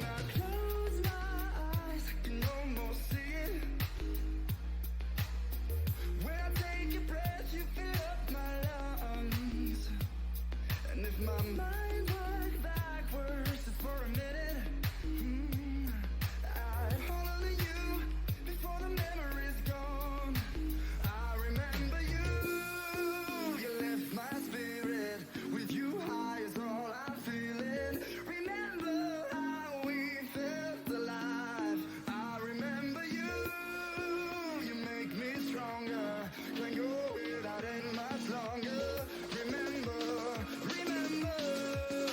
When I close my eyes, I can almost see it. When I take a breath, you fill up my lungs. And if my mind worked backwards just for a minute, I'd follow you before the memory's gone. I remember you, you lift my spirit. With you high is all I'm feeling. Remember how we felt alive. I remember you, you make me stronger. Can't go without it much longer. Remember, remember.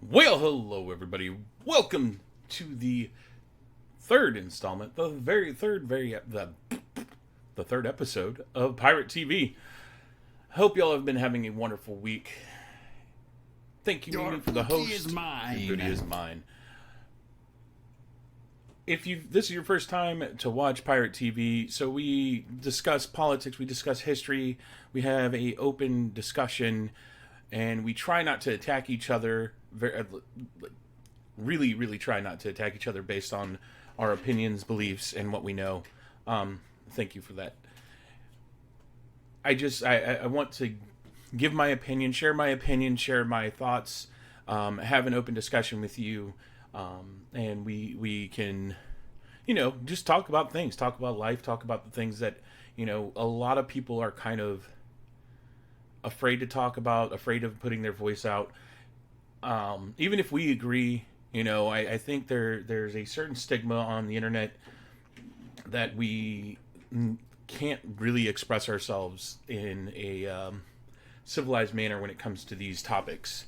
Well, hello everybody. Welcome to the third installment, the third episode of PieRat TV. Hope y'all have been having a wonderful week. Thank you, Mimi, for the host. Is mine. Your booty is mine. If this is your first time to watch PieRat TV, so we discuss politics, we discuss history, we have a open discussion, and we try not to attack each other. Really try not to attack each other based on our opinions, beliefs, and what we know. Thank you for that. I want to give my opinion, share my thoughts, have an open discussion with you, and we can, just talk about things, talk about life, talk about the things that, a lot of people are kind of afraid to talk about, afraid of putting their voice out. Even if we agree, I think there's a certain stigma on the internet that we can't really express ourselves in a civilized manner when it comes to these topics.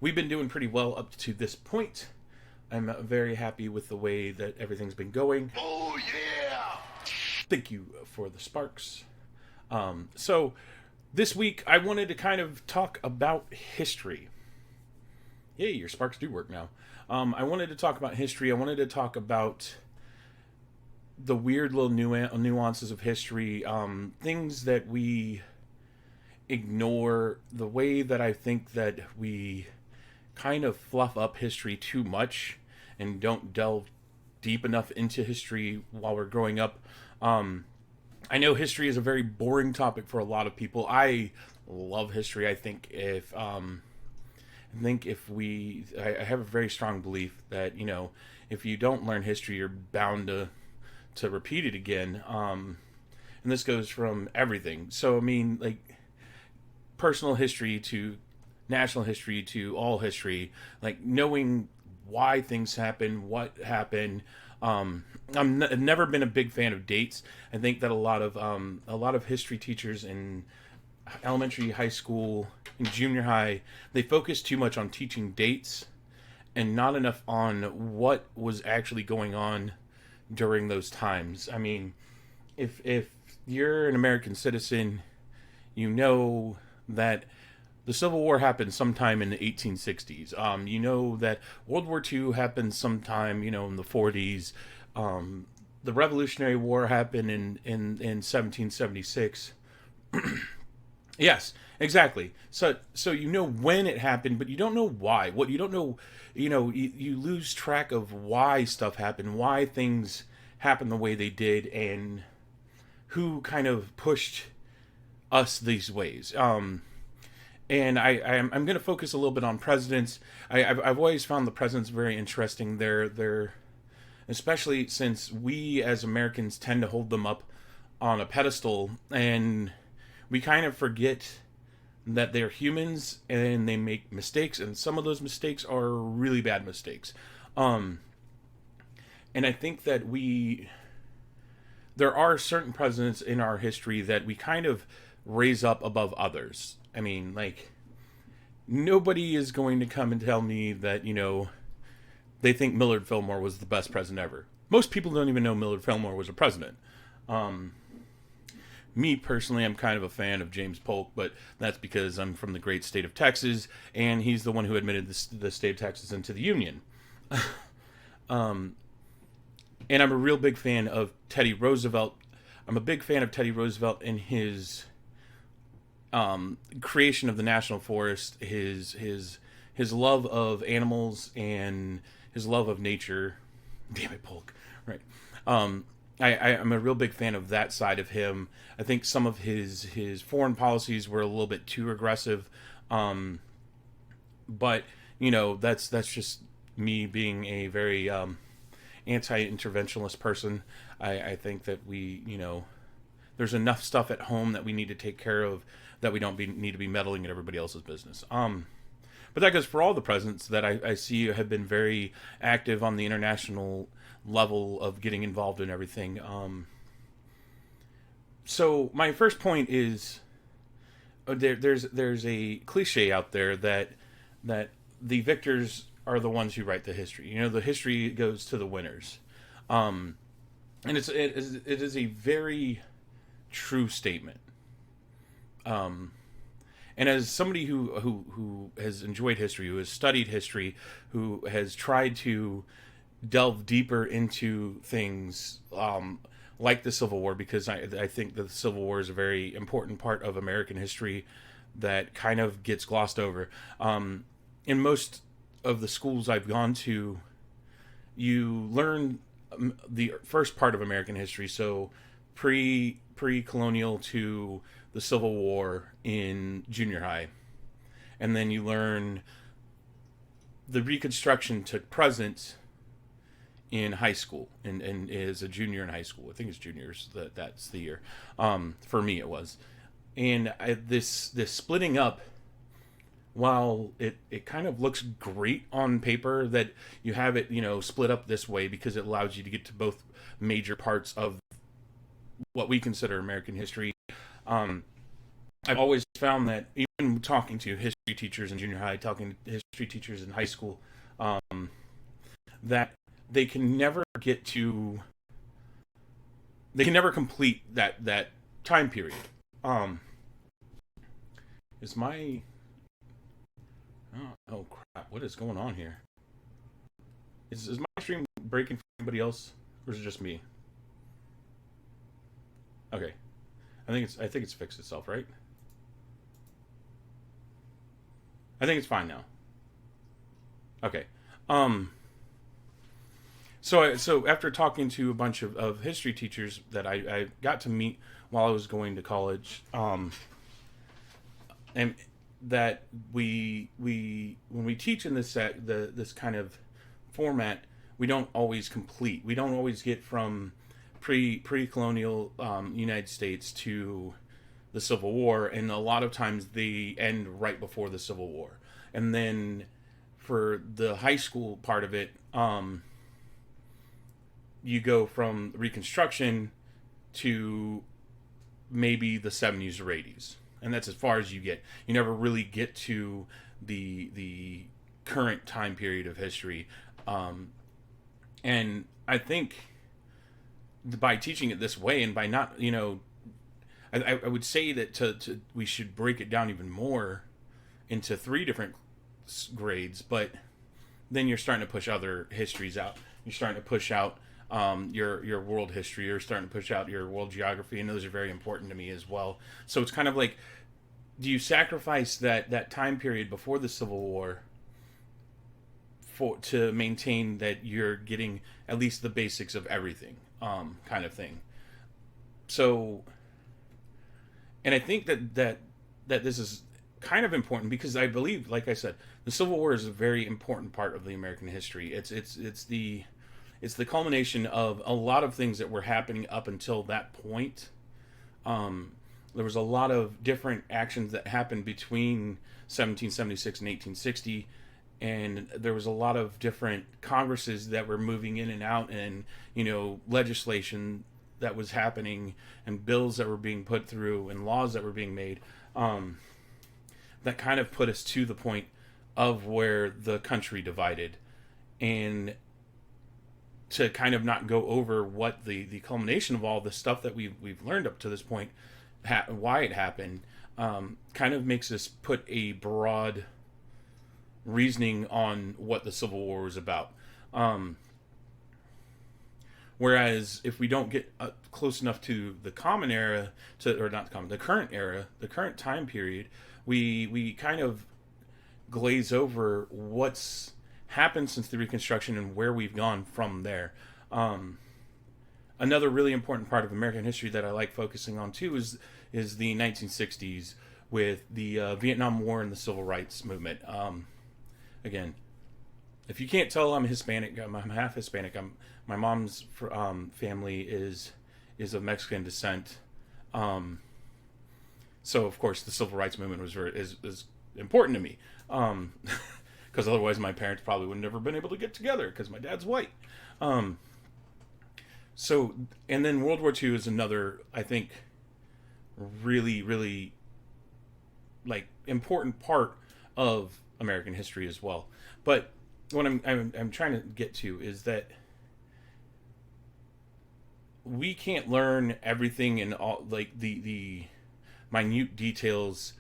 We've been doing pretty well up to this point. I'm very happy with the way that everything's been going. Oh, yeah! Thank you for the sparks. So this week I wanted to kind of talk about history. Yay, your sparks do work now. I wanted to talk about history. I wanted to talk about the weird little nuances of history, things that we ignore, the way that I think that we kind of fluff up history too much and don't delve deep enough into history while we're growing up. I know history is a very boring topic for a lot of people. I love history. I think I have a very strong belief that, if you don't learn history, you're bound to repeat it again. And this goes from everything. So, personal history to national history to all history, knowing why things happen, what happened. I've never been a big fan of dates. I think that a lot of history teachers in elementary, high school, and junior high, they focus too much on teaching dates and not enough on what was actually going on during those times. If you're an American citizen, you know that the Civil War happened sometime in the 1860s. You know that World War II happened sometime, in the 40s. The Revolutionary War happened in 1776. Yes, exactly. So you know when it happened, but you don't know why. What you don't know, you lose track of why stuff happened, why things happened the way they did, and who kind of pushed us these ways. And I'm going to focus a little bit on presidents. I've always found the presidents very interesting. They're especially since we as Americans tend to hold them up on a pedestal, and we kind of forget that they're humans and they make mistakes, and some of those mistakes are really bad mistakes. And I think that there are certain presidents in our history that we kind of raise up above others. Nobody is going to come and tell me that, they think Millard Fillmore was the best president ever. Most people don't even know Millard Fillmore was a president. Me personally, I'm kind of a fan of James Polk, but that's because I'm from the great state of Texas, and he's the one who admitted the state of Texas into the Union. And I'm a real big fan of Teddy Roosevelt. I'm a big fan of Teddy Roosevelt and his creation of the national forest, his love of animals and his love of nature. Damn it, Polk. Right. I'm a real big fan of that side of him. I think some of his foreign policies were a little bit too aggressive. But, that's just me being a very anti-interventionist person. I think that there's enough stuff at home that we need to take care of, that we don't need to be meddling in everybody else's business. But that goes for all the presidents that I see have been very active on the international level of getting involved in everything. So my first point is there's a cliche out there that that the victors are the ones who write the history. You know, the history goes to the winners, and it is a very true statement. And as somebody who has enjoyed history, who has studied history, who has tried to delve deeper into things like the Civil War, because I think that the Civil War is a very important part of American history that kind of gets glossed over. In most of the schools I've gone to, you learn the first part of American history, so pre-colonial to the Civil War in junior high, and then you learn the Reconstruction to present in high school, and is a junior in high school. I think it's juniors that's the year. For me, it was, and this splitting up. While it kind of looks great on paper that you have it, split up this way because it allows you to get to both major parts of what we consider American history. I've always found that even talking to history teachers in junior high, talking to history teachers in high school, that they can never complete that time period. Is my oh crap! What is going on here? Is my stream breaking for anybody else, or is it just me? Okay, I think it's fixed itself, right? I think it's fine now. Okay. So after talking to a bunch of history teachers that I got to meet while I was going to college, and that we when we teach in this kind of format, we don't always complete. We don't always get from pre-colonial United States to the Civil War, and a lot of times they end right before the Civil War. And then for the high school part of it, you go from Reconstruction to maybe the 70s or 80s, and that's as far as you get. You never really get to the current time period of history, and I think by teaching it this way, and by not, I would say that we should break it down even more into 3 different grades, but then you're starting to push other histories out. You're starting to push out your world history. You're starting to push out your world geography, and those are very important to me as well. So it's kind of like, do you sacrifice that time period before the Civil War to maintain that you're getting at least the basics of everything, kind of thing? So, and I think that this is kind of important because I believe, like I said, the Civil War is a very important part of the American history. It's the culmination of a lot of things that were happening up until that point. There was a lot of different actions that happened between 1776 and 1860, and there was a lot of different Congresses that were moving in and out, and legislation that was happening, and bills that were being put through, and laws that were being made, that kind of put us to the point of where the country divided. And to kind of not go over what the culmination of all the stuff that we've learned up to this point, why it happened, kind of makes us put a broad reasoning on what the Civil War was about. Whereas if we don't get close enough to the common era, the current era, the current time period, we kind of glaze over what's happened since the Reconstruction and where we've gone from there. Another really important part of American history that I like focusing on too is the 1960s with the Vietnam War and the Civil Rights Movement. Again, if you can't tell, I'm Hispanic. I'm half Hispanic. My mom's family is of Mexican descent. So of course the Civil Rights Movement is important to me. Because otherwise my parents probably would have never been able to get together because my dad's white. So, and then World War II is another, I think, really, really, important part of American history as well. But what I'm trying to get to is that we can't learn everything in all, like the minute details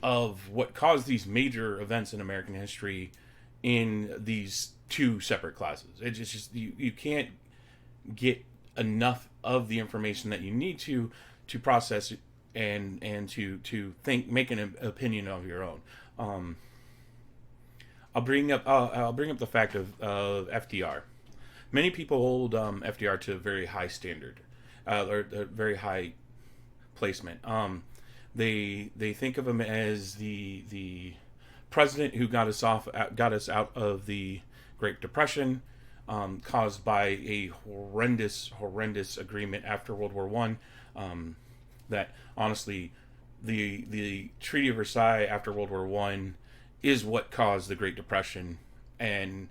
of what caused these major events in American history in these two separate classes. It's just you can't get enough of the information that you need to process it and to think, make an opinion of your own. I'll bring up the fact of FDR. Many people hold FDR to a very high standard, or a very high placement. They think of him as the president who got us out of the Great Depression, caused by a horrendous agreement after World War One. That honestly, the Treaty of Versailles after World War One is what caused the Great Depression, and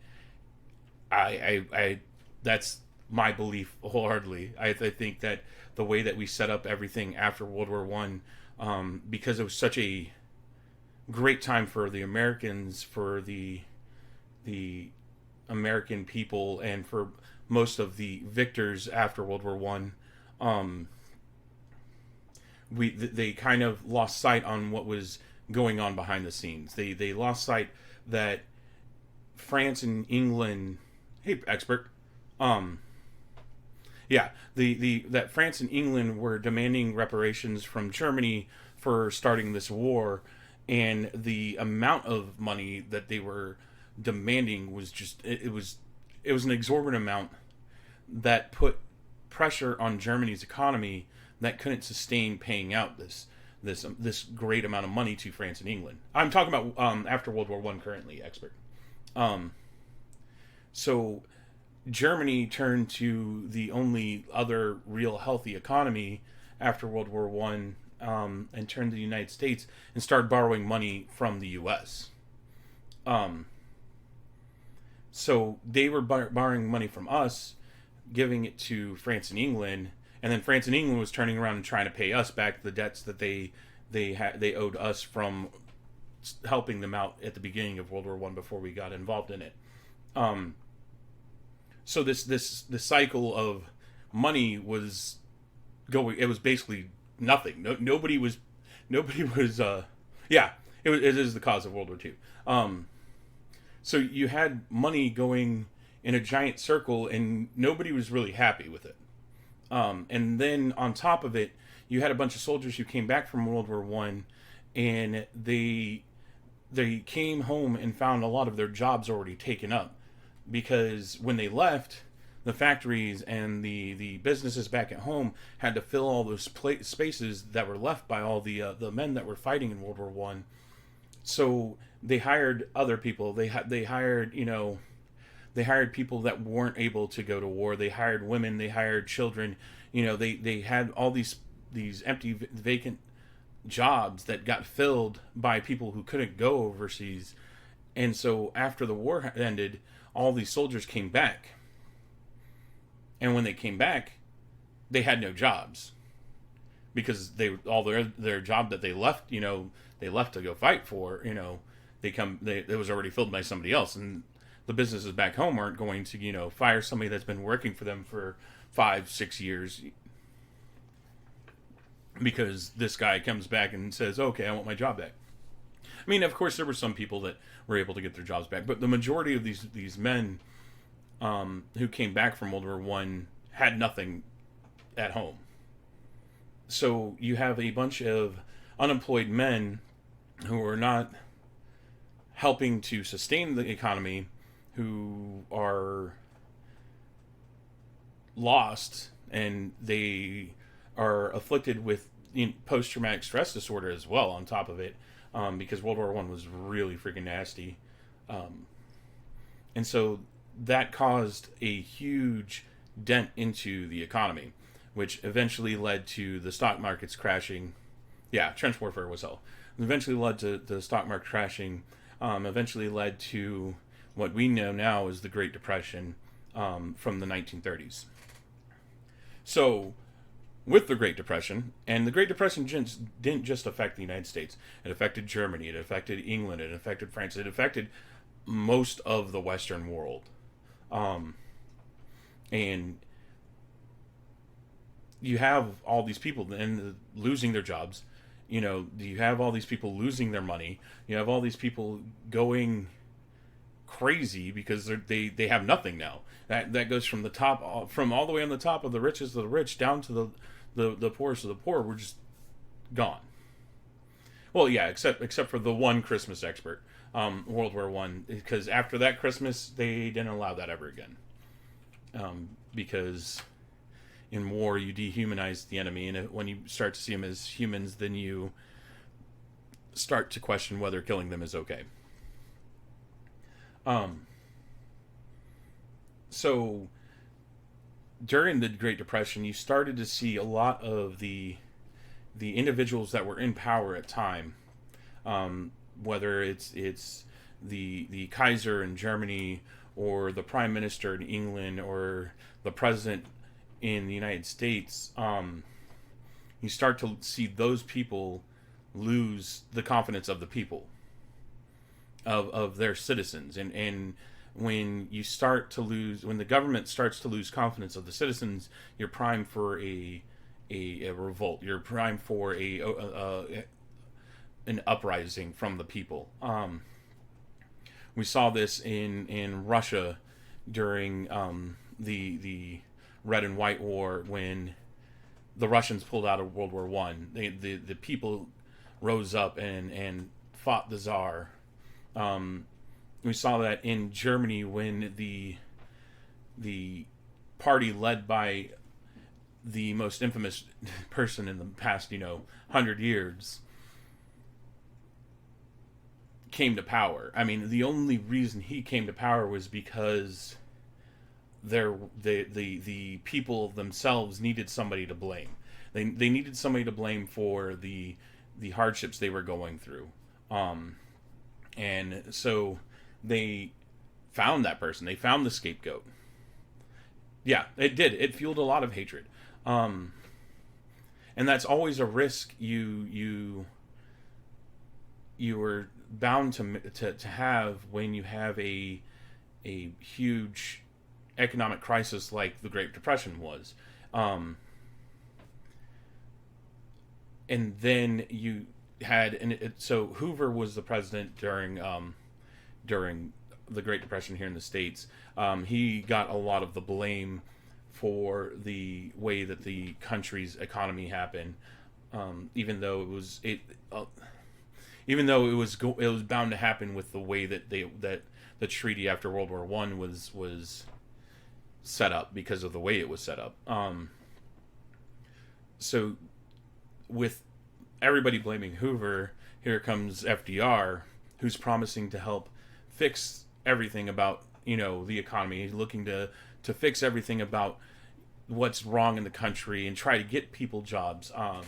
I that's my belief wholeheartedly. I think that the way that we set up everything after World War One, because it was such a great time for the Americans, for the American people, and for most of the victors after World War One. They kind of lost sight on what was going on behind the scenes. They lost sight that France and England, hey expert, that France and England were demanding reparations from Germany for starting this war, and the amount of money that they were demanding was just it was an exorbitant amount that put pressure on Germany's economy that couldn't sustain paying out this great amount of money to France and England. I'm talking about after World War One currently, expert. So Germany turned to the only other real healthy economy after World War One, and turned to the United States and started borrowing money from the U.S. So they were borrowing money from us, giving it to France and England, and then France and England was turning around and trying to pay us back the debts that they owed us from helping them out at the beginning of World War One before we got involved in it. So this cycle of money was going. It was basically nothing. Nobody was. Yeah, it is the cause of World War Two. So you had money going in a giant circle, and nobody was really happy with it. And then on top of it, you had a bunch of soldiers who came back from World War One, and they came home and found a lot of their jobs already taken up, because when they left, the factories and the businesses back at home had to fill all those spaces that were left by all the men that were fighting in World War One. So they hired other people. They hired people that weren't able to go to war. They hired women. They hired children. They had all these empty, vacant jobs that got filled by people who couldn't go overseas. And so after the war ended, all these soldiers came back. And when they came back, they had no jobs, because all their job that they left, they left to go fight for, it was already filled by somebody else, and the businesses back home aren't going to, fire somebody that's been working for them for 5-6 years because this guy comes back and says, okay, I want my job back. I mean, of course, there were some people that were able to get their jobs back, but the majority of these men who came back from World War One had nothing at home. So you have a bunch of unemployed men who are not helping to sustain the economy, who are lost, and they are afflicted with post-traumatic stress disorder as well on top of it, because World War One was really freaking nasty. And so that caused a huge dent into the economy, which eventually led to the stock markets crashing. Yeah, trench warfare was hell. Eventually led to the stock market crashing. Eventually led to what we know now as the Great Depression, from the 1930s. So with the Great Depression. And the Great Depression didn't just affect the United States. It affected Germany. It affected England. It affected France. It affected most of the Western world. And you have all these people and losing their jobs. You have all these people losing their money. You have all these people going crazy because they have nothing now. That goes from the top, from all the way on the top of the richest of the rich down to the poorest of the poor. We're just gone. Well, yeah, except for the one Christmas expert, World War One, because after that Christmas they didn't allow that ever again, because in war you dehumanize the enemy, and when you start to see them as humans, then you start to question whether killing them is okay. So during the Great Depression, you started to see a lot of the individuals that were in power at time, whether it's the Kaiser in Germany, or the Prime Minister in England, or the President in the United States. You start to see those people lose the confidence of the people, of their citizens, and when the government starts to lose confidence of the citizens, you're primed for a revolt. You're primed for an uprising from the people. We saw this in Russia during the Red and White War, when the Russians pulled out of World War One. The people rose up and fought the Tsar. We saw that in Germany when the party led by the most infamous person in the past 100 years came to power. I mean, the only reason he came to power was because the people themselves needed somebody to blame. They needed somebody to blame for the hardships they were going through. And so they found that person. They found the scapegoat. Yeah, it did. It fueled a lot of hatred. And that's always a risk you were bound to have when you have a huge economic crisis like the Great Depression was. And then you had, so Hoover was the president during the Great Depression here in the States. He got a lot of the blame for the way that the country's economy happened, even though it was bound to happen with the way that the treaty after World War One was set up, because of the way it was set up. So with everybody blaming Hoover, here comes FDR, who's promising to help fix everything about the economy. He's looking to fix everything about what's wrong in the country and try to get people jobs. And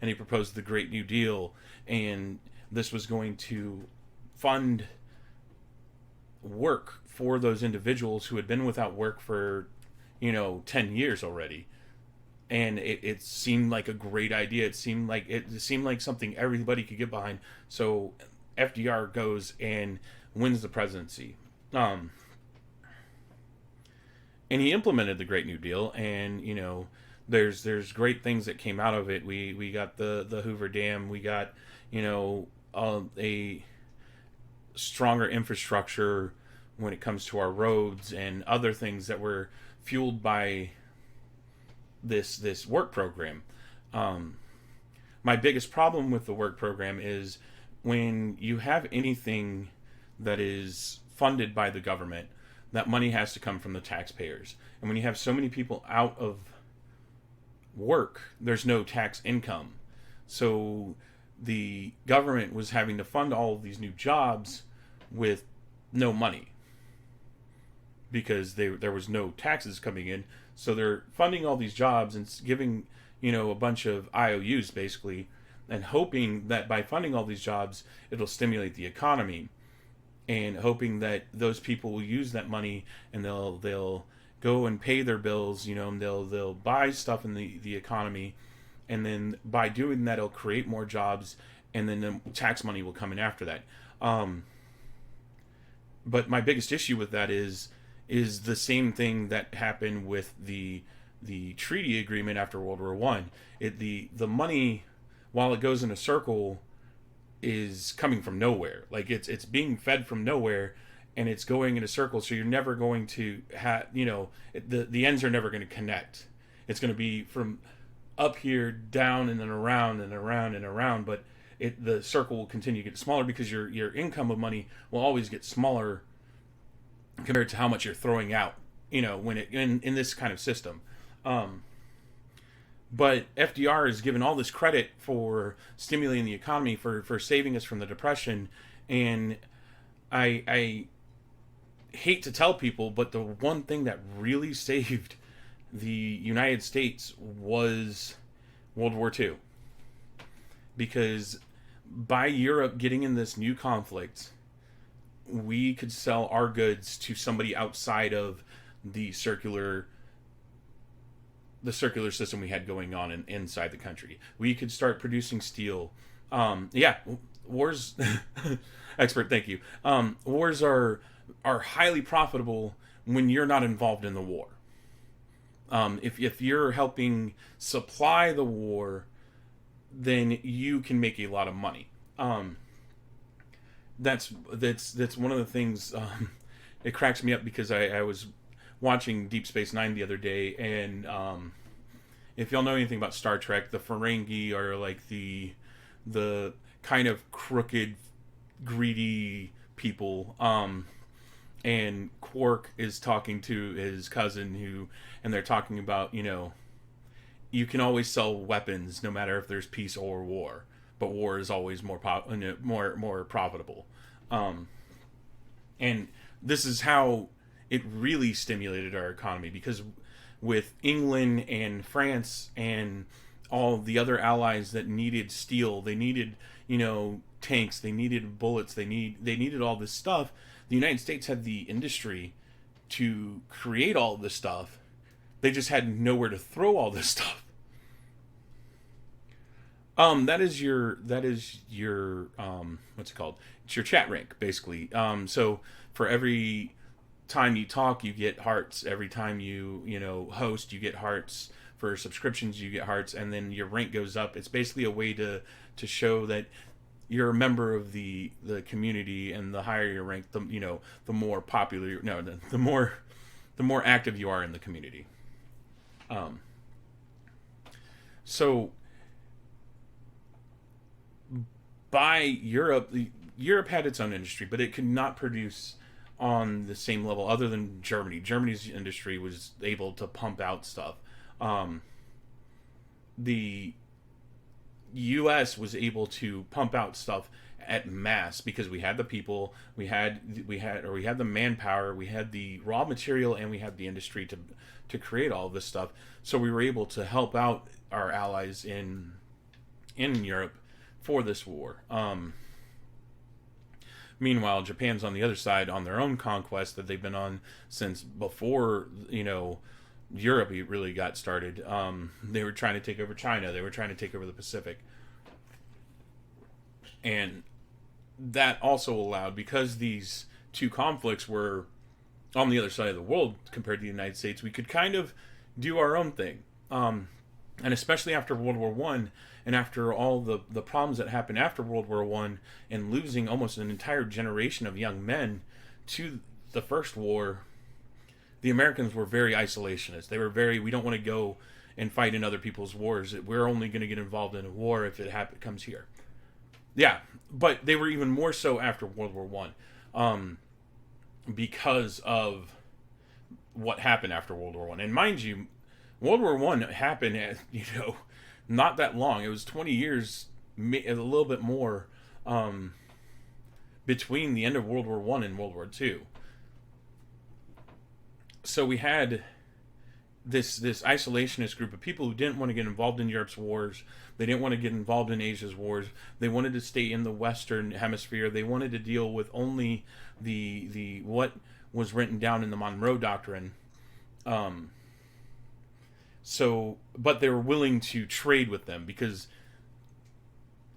he proposed the Great New Deal, and this was going to fund work for those individuals who had been without work for 10 years already. And it seemed like a great idea. It seemed like something everybody could get behind. So FDR goes and wins the presidency. And he implemented the Great New Deal, and there's great things that came out of it. We got the Hoover Dam. We got a stronger infrastructure when it comes to our roads and other things that were fueled by this work program. My biggest problem with the work program is when you have anything that is funded by the government, that money has to come from the taxpayers. And when you have so many people out of work, there's no tax income. So the government was having to fund all of these new jobs with no money, because there was no taxes coming in. So they're funding all these jobs and giving a bunch of IOUs basically, and hoping that by funding all these jobs it'll stimulate the economy, and hoping that those people will use that money and they'll go and pay their bills, and they'll buy stuff in the economy, and then by doing that, it'll create more jobs, and then the tax money will come in after that. But my biggest issue with that is the same thing that happened with the treaty agreement after World War One. The money, while it goes in a circle, is coming from nowhere. Like it's being fed from nowhere, and it's going in a circle. So you're never going to have, the ends are never going to connect. It's going to be from up here, down, and then around and around and around. But the circle will continue to get smaller because your income of money will always get smaller compared to how much you're throwing out. When it in this kind of system. But FDR is given all this credit for stimulating the economy, for saving us from the Depression, and I hate to tell people, but the one thing that really saved the United States was World War II. Because by Europe getting in this new conflict, we could sell our goods to somebody outside of the circular system we had going on inside the country. We could start producing steel. Wars expert, thank you. Wars are highly profitable when you're not involved in the war. If you're helping supply the war, then you can make a lot of money. That's one of the things. It cracks me up because I was watching Deep Space Nine the other day, and if y'all know anything about Star Trek, the Ferengi are like the kind of crooked, greedy people. And Quark is talking to his cousin and they're talking about, you can always sell weapons no matter if there's peace or war, but war is always more profitable. And this is how it really stimulated our economy, because with England and France and all the other allies that needed steel, they needed, tanks, they needed bullets, they needed all this stuff. The United States had the industry to create all this stuff. They just had nowhere to throw all this stuff. That is your what's it called? It's your chat rank, basically. So for every time you talk, you get hearts. Every time you host, you get hearts. For subscriptions, you get hearts, and then your rank goes up. It's basically a way to show that you're a member of the community, and the higher your rank, the more popular. The more active you are in the community. So by Europe had its own industry, but it could not produce on the same level other than Germany. Germany's industry was able to pump out stuff. The U.S. was able to pump out stuff at mass because we had the people, we had the manpower, we had the raw material, and we had the industry to create all of this stuff. So we were able to help out our allies in Europe for this war. Meanwhile, Japan's on the other side on their own conquest that they've been on since before, Europe really got started. They were trying to take over China. They were trying to take over the Pacific. And that also allowed, because these two conflicts were on the other side of the world compared to the United States, we could kind of do our own thing. And especially after World War One, and after all the problems that happened after World War One, and losing almost an entire generation of young men to the First War, the Americans were very isolationist. They were we don't want to go and fight in other people's wars. We're only going to get involved in a war if it comes here. Yeah, but they were even more so after World War One, because of what happened after World War One. And mind you, World War One happened at, not that long. It was 20 years, a little bit more, between the end of World War One and World War Two. So we had this isolationist group of people who didn't want to get involved in Europe's wars. They didn't want to get involved in Asia's wars. They wanted to stay in the Western Hemisphere. They wanted to deal with only the what was written down in the Monroe Doctrine. So, but they were willing to trade with them because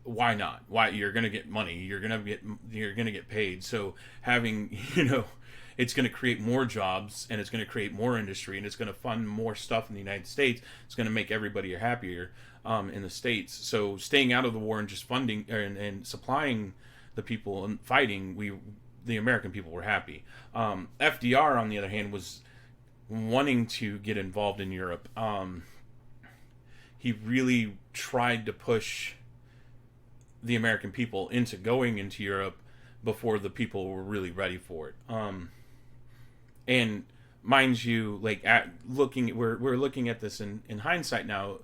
why not? Why, you're going to get money, you're going to get paid. So having, it's going to create more jobs, and it's going to create more industry, and it's going to fund more stuff in the United States. It's going to make everybody happier in the States. So staying out of the war and just funding and supplying the people and fighting, the American people were happy. FDR, on the other hand, was wanting to get involved in Europe. He really tried to push the American people into going into Europe before the people were really ready for it. And mind you, like we're looking at this in hindsight now,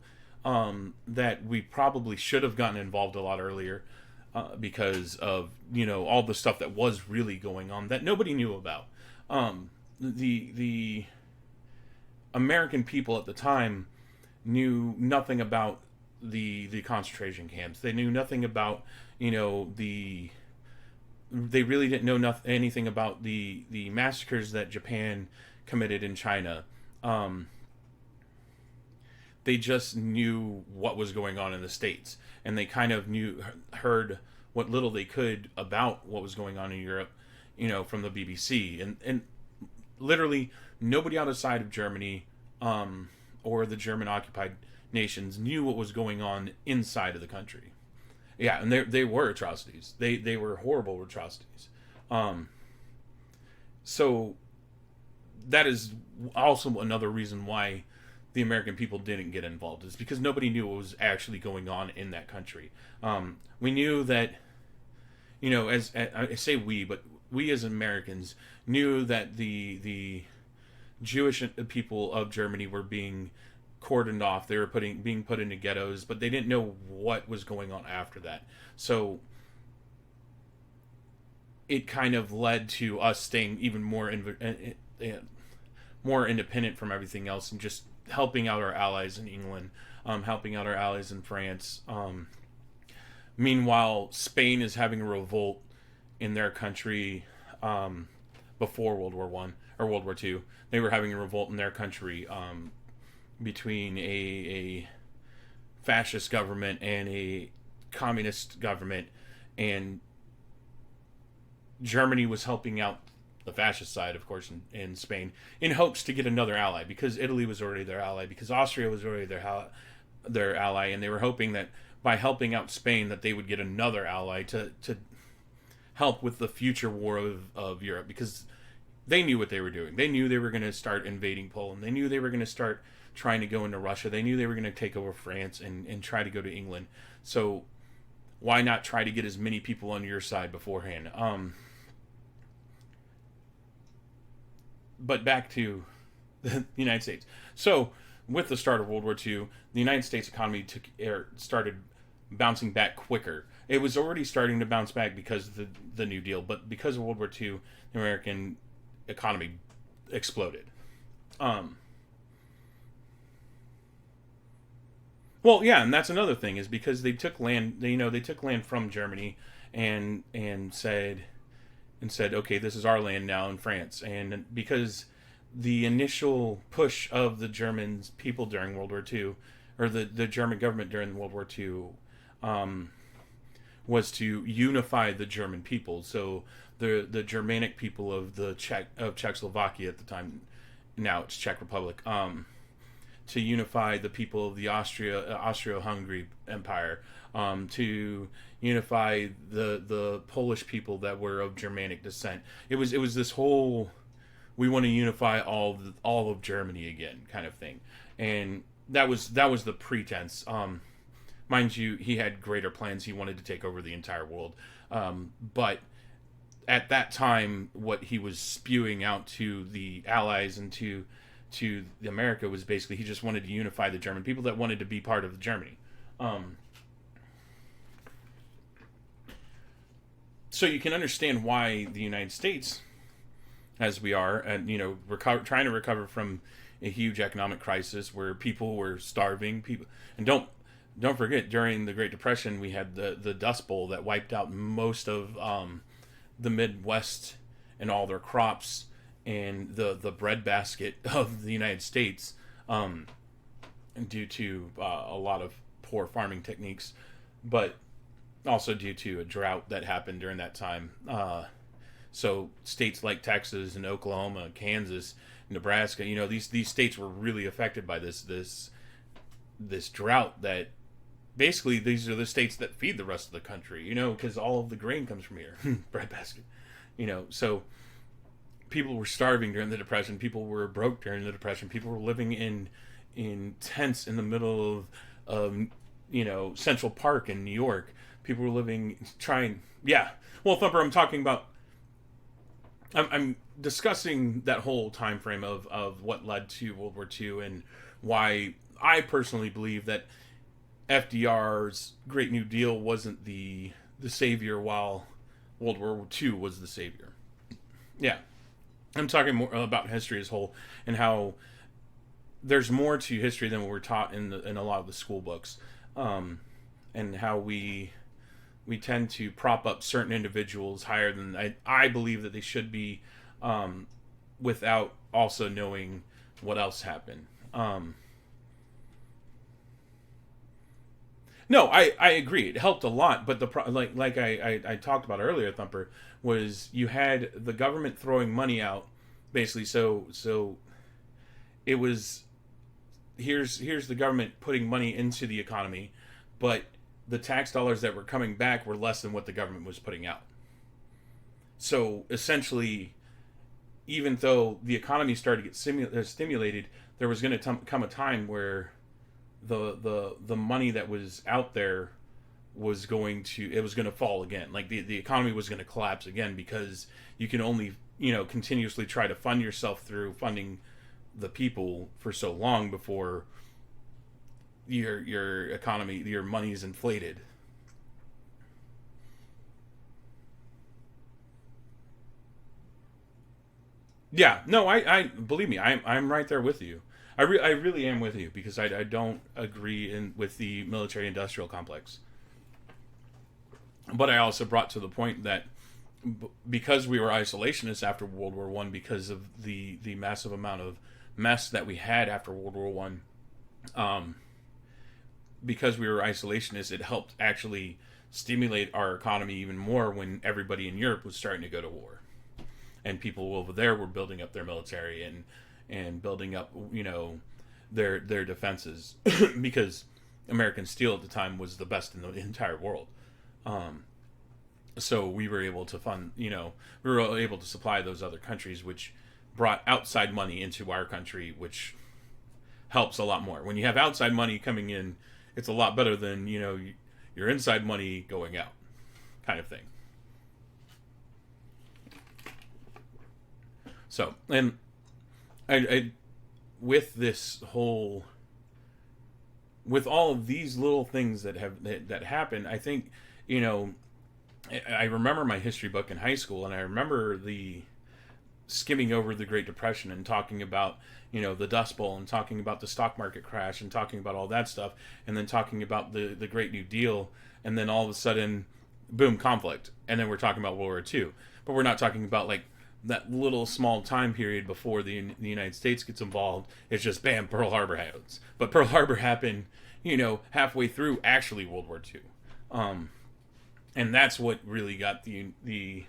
that we probably should have gotten involved a lot earlier, because of all the stuff that was really going on that nobody knew about. The American people at the time knew nothing about the concentration camps. They knew nothing about they really didn't know anything about the massacres that Japan committed in China. They just knew what was going on in the States, and they kind of heard what little they could about what was going on in Europe, from the BBC, and literally nobody outside of Germany, or the German occupied nations knew what was going on inside of the country. Yeah, and they were atrocities. They were horrible atrocities. So that is also another reason why the American people didn't get involved, is because nobody knew what was actually going on in that country. We knew that, as I say we, but we as Americans knew that the Jewish people of Germany were being cordoned off. They were being put into ghettos, but they didn't know what was going on after that. So it kind of led to us staying even more independent from everything else, and just helping out our allies in England, helping out our allies in France. Meanwhile, Spain is having a revolt in their country before World War One or World War Two. They were having a revolt in their country between a fascist government and a communist government, and Germany was helping out the fascist side, of course, in Spain, in hopes to get another ally, because Italy was already their ally, because Austria was already their ally, and they were hoping that by helping out Spain that they would get another ally to help with the future war of Europe, because they knew what they were doing. They knew they were going to start invading Poland. They knew they were going to start trying to go into Russia. They knew they were going to take over France and try to go to England. So why not try to get as many people on your side beforehand? But back to the United States. So with the start of World War II, the United States economy started bouncing back quicker. It was already starting to bounce back because of the New Deal, but because of World War II, the American economy exploded. Well, yeah, and that's another thing, is because they took land. They took land from Germany and said, okay, this is our land now in France. And because the initial push of the German people during World War II, or the German government during World War II, was to unify the German people. So the Germanic people of Czechoslovakia at the time, now it's Czech Republic, to unify the people of the Austro-Hungary Empire, to unify the Polish people that were of Germanic descent. It was this whole, we want to unify all of Germany again kind of thing, and that was the pretense. Mind you, he had greater plans. He wanted to take over the entire world, but at that time, what he was spewing out to the Allies and to America was basically, he just wanted to unify the German people that wanted to be part of Germany. So you can understand why the United States, as we are, and trying to recover from a huge economic crisis where people were starving. And don't forget, during the Great Depression, we had the Dust Bowl that wiped out most of the Midwest and all their crops and the breadbasket of the United States, due to a lot of poor farming techniques, but also due to a drought that happened during that time. So states like Texas and Oklahoma, Kansas, Nebraska, these states were really affected by this drought. That basically these are the states that feed the rest of the country, because all of the grain comes from here, breadbasket, So people were starving during the Depression. People were broke during the Depression. People were living in tents in the middle of Central Park in New York. People were yeah. Well, Thumper, I'm discussing that whole time frame of what led to World War II, and why I personally believe that FDR's Great New Deal wasn't the savior, while World War II was the savior. Yeah. I'm talking more about history as a whole, and how there's more to history than what we're taught in a lot of the school books, and how we tend to prop up certain individuals higher than I believe that they should be, without also knowing what else happened. No, I agree. It helped a lot, but like I talked about earlier, Thumper, was you had the government throwing money out, basically. So it was, here's the government putting money into the economy, but the tax dollars that were coming back were less than what the government was putting out. So essentially, even though the economy started to get stimulated, there was going to come a time where the money that was out there was going to fall again. Like the economy was going to collapse again, because you can only continuously try to fund yourself through funding the people for so long before your economy, your money is inflated. Yeah, no, I believe me, I'm right there with you. I really am with you, because I don't agree with the military industrial complex. But I also brought to the point that because we were isolationists after World War One, because of the massive amount of mess that we had after World War One, because we were isolationists, it helped actually stimulate our economy even more when everybody in Europe was starting to go to war, and people over there were building up their military and building up their defenses, because American steel at the time was the best in the entire world. So we were able to we were able to supply those other countries, which brought outside money into our country, which helps a lot more. When you have outside money coming in, it's a lot better than your inside money going out, kind of thing. So, and I with this whole, with all of these little things that happen, I think I remember my history book in high school, and I remember the skimming over the Great Depression and talking about the Dust Bowl, and talking about the stock market crash, and talking about all that stuff, and then talking about the Great New Deal, and then all of a sudden, boom, conflict, and then we're talking about World War II, but we're not talking about like that little small time period before the United States gets involved. It's just bam, Pearl Harbor happens. But Pearl Harbor happened, halfway through actually World War II, and that's what really got the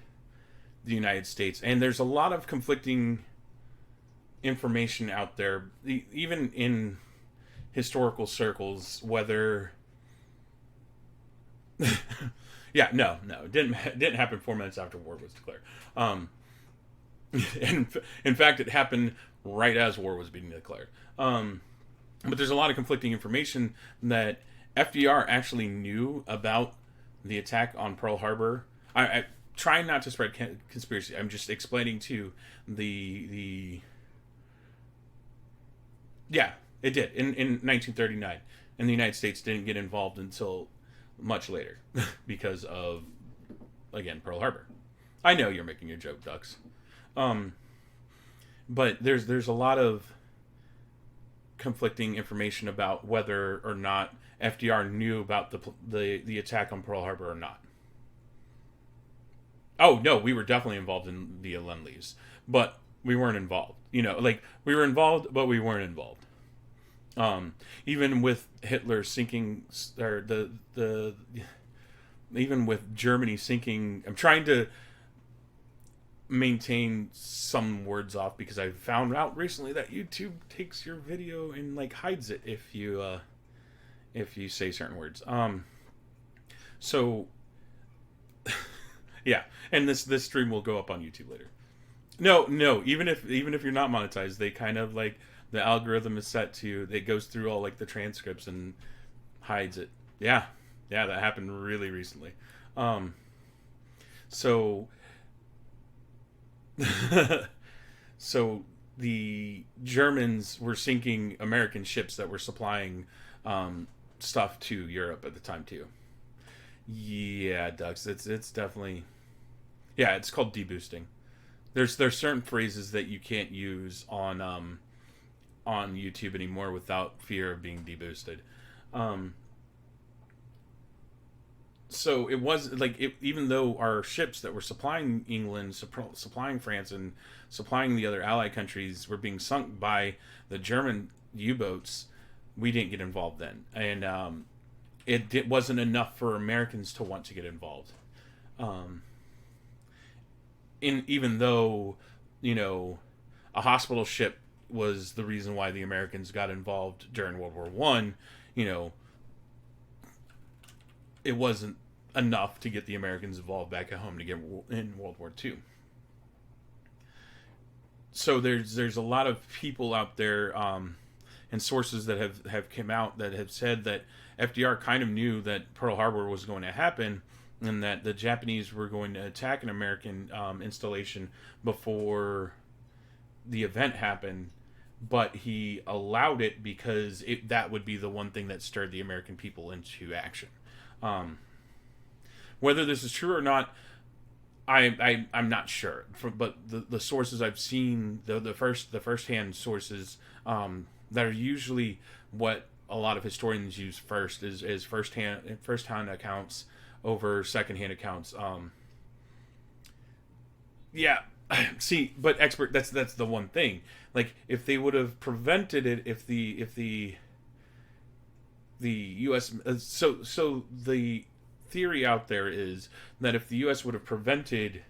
United States. And there's a lot of conflicting information out there, even in historical circles, whether yeah, no, it didn't happen 4 minutes after war was declared. And in fact, it happened right as war was being declared. But there's a lot of conflicting information that FDR actually knew about the attack on Pearl Harbor. I try not to spread conspiracy. I'm just explaining to the yeah, it did in 1939, and the United States didn't get involved until much later because of, again, Pearl Harbor. I know you're making a joke, Ducks. But there's a lot of conflicting information about whether or not FDR knew about the attack on Pearl Harbor or not. Oh no, we were definitely involved in the Lend-Lease, but we weren't involved. You know, like we were involved, but we weren't involved. Even with Hitler sinking, or the even with Germany sinking, I'm trying to maintain some words off because I found out recently that YouTube takes your video and like hides it if you say certain words. So yeah, and this stream will go up on YouTube later. No, even if you're not monetized, they kind of like the algorithm is set to, it goes through all like the transcripts and hides it. Yeah, that happened really recently. So so the Germans were sinking American ships that were supplying stuff to Europe at the time too. Yeah, Dux, it's definitely, yeah, it's called deboosting. There's certain phrases that you can't use on YouTube anymore without fear of being deboosted. So it was like, even though our ships that were supplying England, supplying France, and supplying the other Allied countries were being sunk by the German U-boats, we didn't get involved then, and it wasn't enough for Americans to want to get involved. Even though, you know, a hospital ship was the reason why the Americans got involved during World War One, you know, it wasn't enough to get the Americans involved back at home to get in World War Two. So there's a lot of people out there, and sources that have come out that have said that FDR kind of knew that Pearl Harbor was going to happen, and that the Japanese were going to attack an American installation before the event happened, but he allowed it because that would be the one thing that stirred the American people into action. Whether this is true or not, I'm not sure. But the sources I've seen, the first-hand sources, that are usually what a lot of historians use first, is first-hand accounts over second-hand accounts. Yeah, see, but expert, that's the one thing. Like, if they would have prevented it, if the U.S. So the theory out there is that if the U.S. would have prevented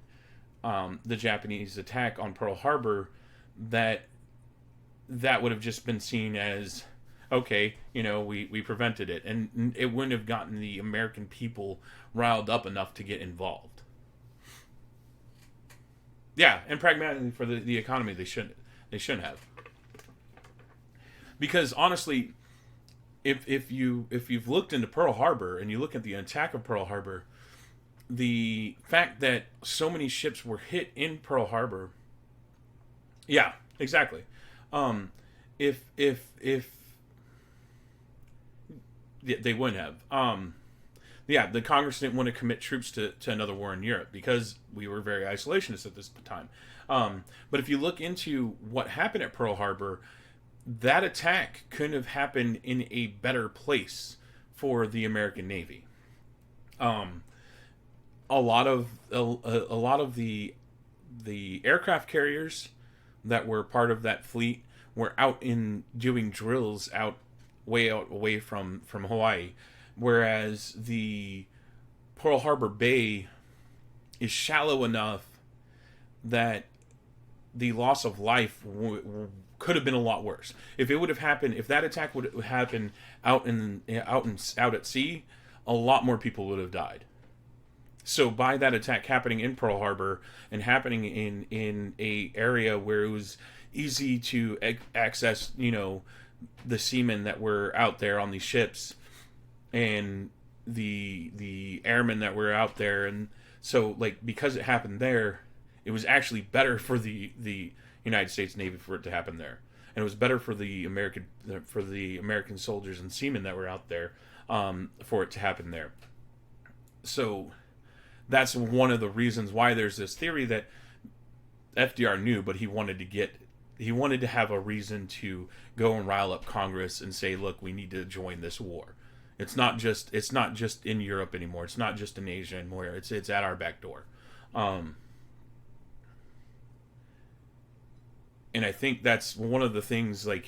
the Japanese attack on Pearl Harbor, that would have just been seen as, okay, you know, we prevented it, and it wouldn't have gotten the American people riled up enough to get involved. Yeah, and pragmatically for the economy, they shouldn't have, because honestly, if you've looked into Pearl Harbor and you look at the attack of Pearl Harbor, the fact that so many ships were hit in Pearl Harbor, yeah, exactly. If yeah, they wouldn't have. Yeah, the Congress didn't want to commit troops to another war in Europe because we were very isolationist at this time. But if you look into what happened at Pearl Harbor, that attack couldn't have happened in a better place for the American Navy. A lot of the aircraft carriers that were part of that fleet were out doing drills way out away from Hawaii, whereas the Pearl Harbor Bay is shallow enough that the loss of life could have been a lot worse. If it would have happened, if that attack would have happened out at sea, a lot more people would have died. So by that attack happening in Pearl Harbor and happening in a area where it was easy to access, you know, the seamen that were out there on these ships and the airmen that were out there, and so like because it happened there, it was actually better for the United States Navy for it to happen there, and it was better for the American soldiers and seamen that were out there for it to happen there. So that's one of the reasons why there's this theory that FDR knew, but he wanted to have a reason to go and rile up Congress and say, look, we need to join this war. It's not just in Europe anymore. It's not just in Asia anymore. It's at our back door. And I think that's one of the things, like,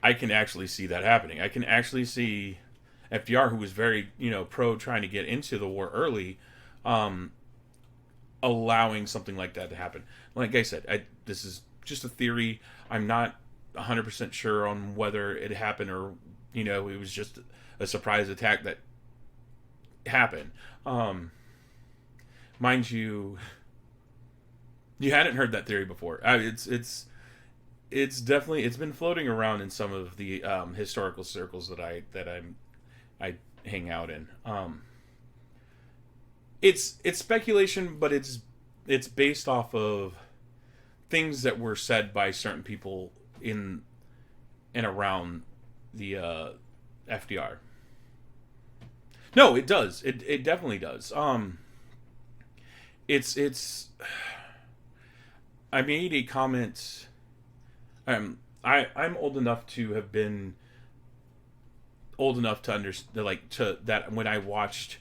I can actually see that happening. I can actually see FDR, who was very, pro trying to get into the war early, allowing something like that to happen. Like I said, this is just a theory. I'm not 100% sure on whether it happened or, it was just a surprise attack that happened. Mind you, you hadn't heard that theory before. It's definitely, it's been floating around in some of the historical circles that I hang out in. It's speculation, but it's based off of things that were said by certain people in and around the FDR. No, it does. It definitely does. It's. I made a comment. I'm old enough to have been old enough to understand, like, to that when I watched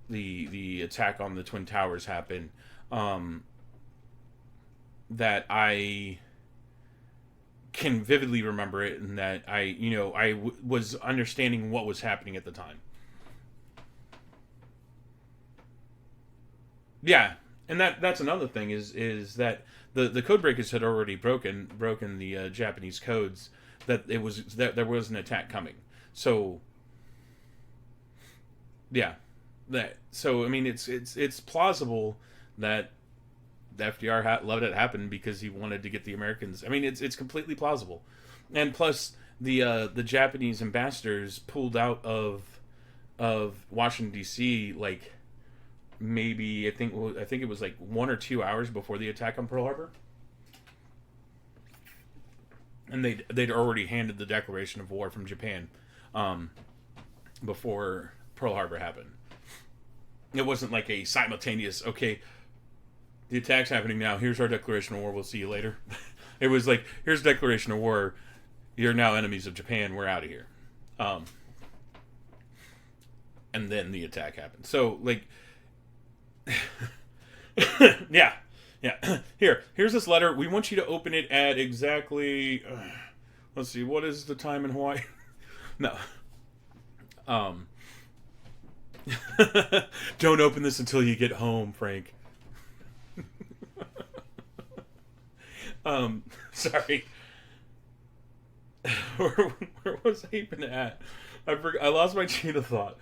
the attack on the Twin Towers happen, that I can vividly remember it, and that I was understanding what was happening at the time. Yeah, and that's another thing is that the code breakers had already broken the Japanese codes, that there was an attack coming. So yeah, I mean, it's plausible that the FDR let it happen because he wanted to get the Americans. I mean, it's completely plausible, and plus the Japanese ambassadors pulled out of Washington D.C. like maybe I think it was like 1 or 2 hours before the attack on Pearl Harbor, and they'd already handed the declaration of war from Japan before Pearl Harbor happened. It wasn't like a simultaneous, okay, the attack's happening now, here's our declaration of war, we'll see you later. It was like, here's declaration of war, you're now enemies of Japan, we're out of here. And then the attack happened. So, like, yeah. Here's this letter. We want you to open it at exactly. Let's see. What is the time in Hawaii? No. Don't open this until you get home, Frank. Sorry. Where was I even at? I lost my chain of thought.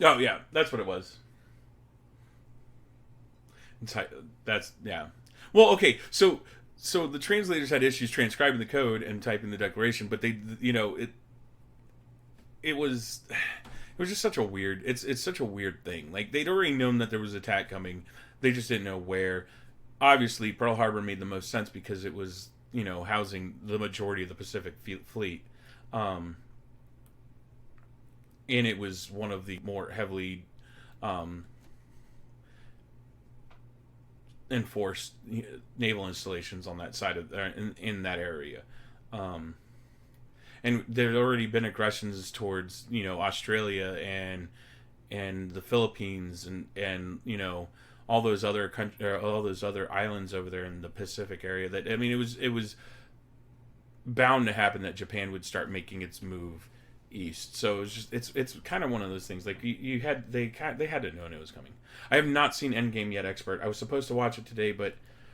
Oh yeah, that's what it was. That's yeah. Well, okay, so the translators had issues transcribing the code and typing the declaration, but they, it was just such a weird. It's such a weird thing. Like, they'd already known that there was an attack coming. They just didn't know where. Obviously, Pearl Harbor made the most sense because it was, housing the majority of the Pacific Fleet. And it was one of the more heavily enforced naval installations on that side of in that area. And there had already been aggressions towards Australia and the Philippines and all those other all those other islands over there in the Pacific area. That, I mean, it was bound to happen that Japan would start making its move east. So it was just it's kind of one of those things. Like, they had to know it was coming. I have not seen Endgame yet, Expert. I was supposed to watch it today,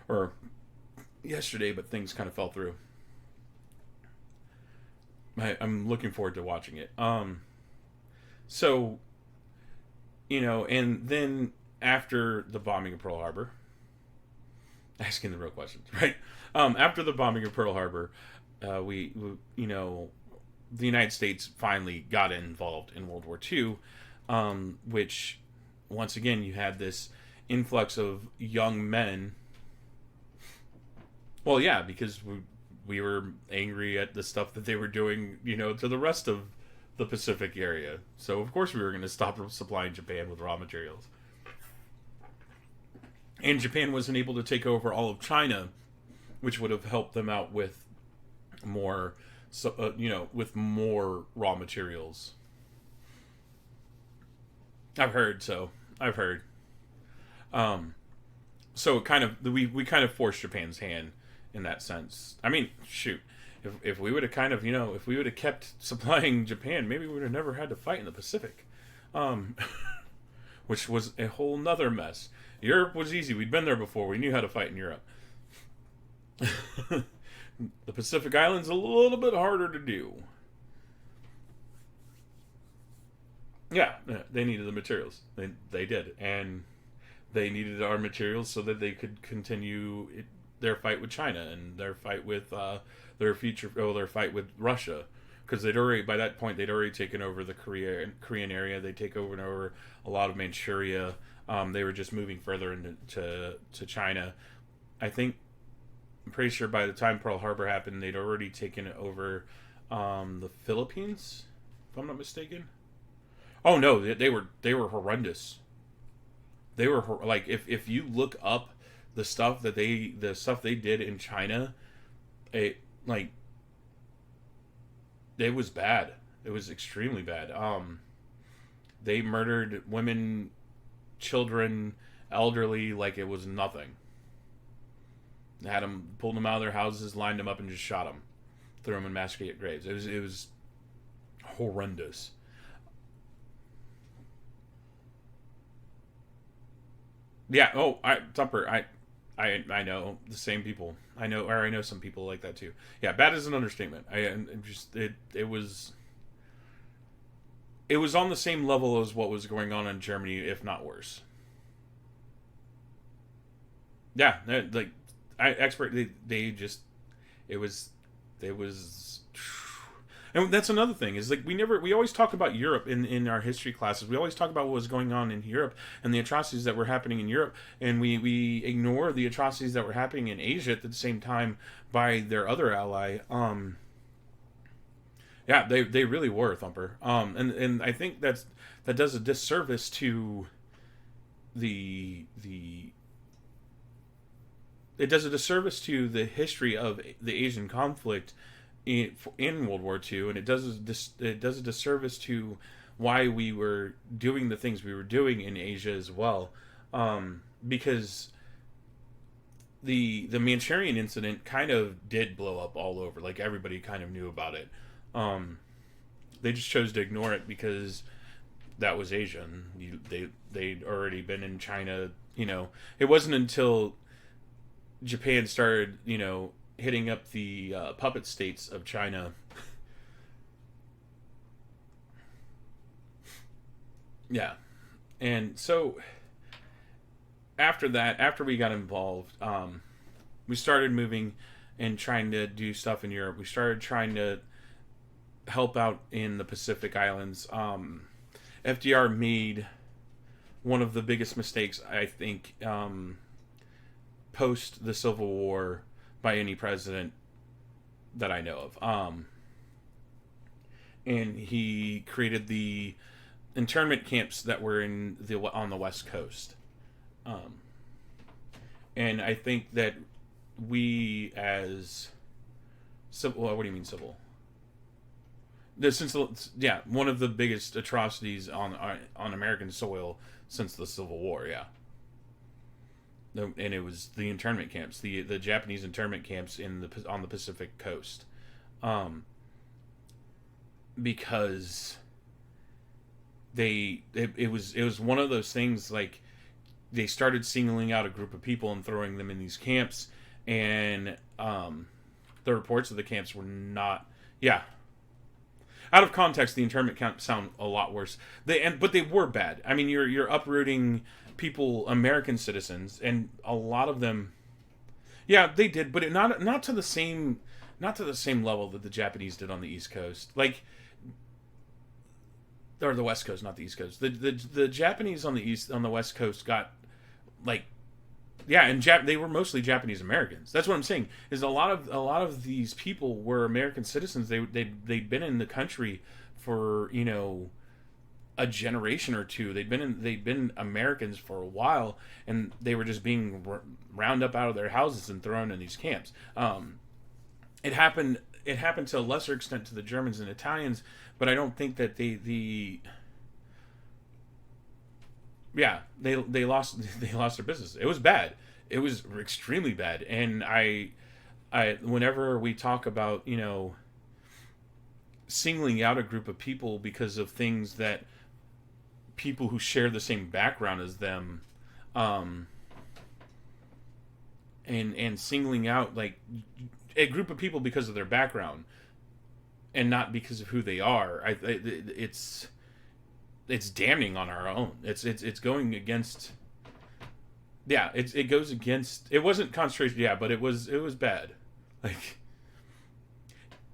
or yesterday, but things kind of fell through. I'm looking forward to watching it. So, and then after the bombing of Pearl Harbor, asking the real questions, right? After the bombing of Pearl Harbor, we the United States finally got involved in World War II, which, once again, you had this influx of young men. Well, yeah, because we were angry at the stuff that they were doing, to the rest of the Pacific area. So, of course, we were going to stop supplying Japan with raw materials. And Japan wasn't able to take over all of China, which would have helped them out with more, with more raw materials. I've heard. So it kind of we kind of forced Japan's hand in that sense. I mean, shoot, if we would have kind of if we would have kept supplying Japan, maybe we would have never had to fight in the Pacific, um, which was a whole nother mess. Europe was easy. We'd been there before. We knew how to fight in Europe. The Pacific Islands a little bit harder to do. Yeah, they needed the materials. They did, and they needed our materials so that they could continue their fight with China and their fight with their fight with Russia, because they'd already by that point they'd already taken over the Korean area. They take over a lot of Manchuria. They were just moving further into China. I'm pretty sure by the time Pearl Harbor happened, they'd already taken over the Philippines, if I'm not mistaken. Oh no, they were horrendous. They were like if you look up the stuff they did in China, it was bad. It was extremely bad. They murdered women, children, elderly like it was nothing. Had them, pulled them out of their houses, lined them up, and just shot them, threw them in mass graves. It was horrendous. Yeah. Oh, Thumper. I know the same people. I know some people like that too. Yeah, bad is an understatement. It was on the same level as what was going on in Germany, if not worse. Yeah, like they just it was and that's another thing is like we always talk about Europe in our history classes. We always talk about what was going on in Europe and the atrocities that were happening in Europe, and we ignore the atrocities that were happening in Asia at the same time by their other ally. Yeah, they really were, Thumper. And I think that does a disservice to the it does a disservice to the history of the Asian conflict in World War II, and it does a disservice to why we were doing the things we were doing in Asia as well, because the Manchurian incident kind of did blow up all over. Like everybody kind of knew about it. They just chose to ignore it because that was Asian. They'd already been in China. It wasn't until Japan started, hitting up the puppet states of China. Yeah. And so after that, after we got involved, we started moving and trying to do stuff in Europe. We started trying to help out in the Pacific Islands. FDR made one of the biggest mistakes, I think, post the Civil War by any president that I know of. And he created the internment camps that were on the West Coast. And I think that we as civil, what do you mean civil? One of the biggest atrocities on American soil since the Civil War. Yeah. And it was the internment camps, the Japanese internment camps on the Pacific coast, because it was one of those things, like they started singling out a group of people and throwing them in these camps, and the reports of the camps were not, out of context. The internment camps sound a lot worse. But they were bad. I mean, you're uprooting people, American citizens, and a lot of them, they did, but not to the same level that the Japanese did on the East Coast, or the West Coast, not the East Coast. The Japanese on the West Coast got and they were mostly Japanese Americans. That's what I'm saying. Is a lot of these people were American citizens. They'd been in the country for a generation or two. They'd been Americans for a while, and they were just being round up out of their houses and thrown in these camps. It happened to a lesser extent to the Germans and Italians, but I don't think that they lost their business. It was bad. it was extremely bad. And I whenever we talk about, singling out a group of people because of things that people who share the same background as them, um, and singling out like a group of people because of their background and not because of who they are, it's damning on our own. It's going against. Yeah, it goes against. It wasn't concentration, yeah, but it was bad.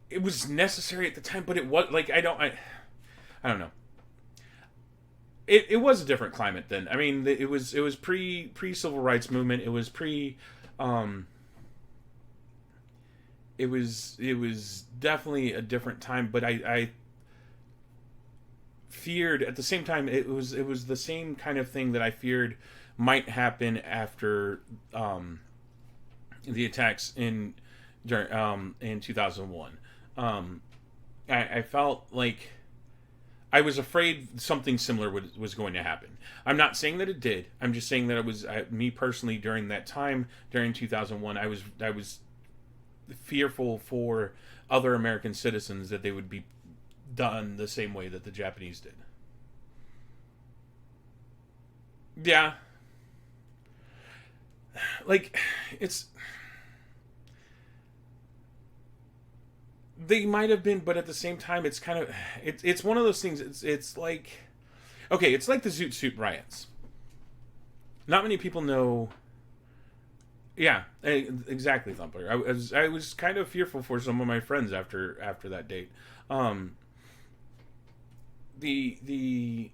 It was necessary at the time, but it was like I don't know. It was a different climate then. I mean, it was pre civil rights movement. It was pre. Um, it was definitely a different time, but I feared at the same time it was the same kind of thing that I feared might happen after the attacks in 2001. I felt like I was afraid something similar was going to happen. I'm not saying that it did. I'm just saying that it was me personally during that time during 2001. I was fearful for other American citizens that they would be done the same way that the Japanese did. Yeah, like it's they might have been, but at the same time, it's kind of it's one of those things. It's like okay, it's like the Zoot Suit riots. Not many people know. Yeah, exactly, Thumper. I was kind of fearful for some of my friends after that date. Um, the the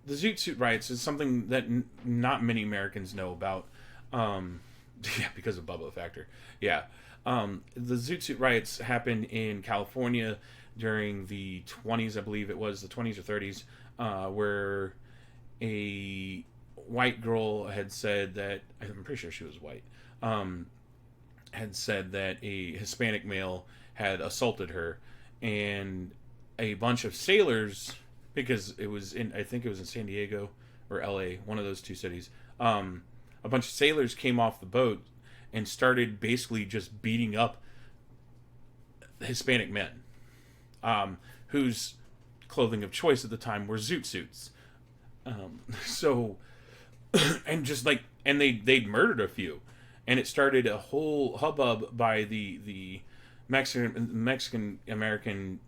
Zoot Suit riots is something that not many Americans know about. Um, yeah, because of Bubba Factor. Yeah. The Zoot Suit riots happened in California during the 20s, I believe it was, the 20s or 30s, where a white girl had said that, I'm pretty sure she was white, um, had said that a Hispanic male had assaulted her, and a bunch of sailors, because it was in, I think it was in San Diego or LA, one of those two cities, a bunch of sailors came off the boat and started basically just beating up Hispanic men, whose clothing of choice at the time were zoot suits. So, and just like, and they'd murdered a few, and it started a whole hubbub by the Mexican American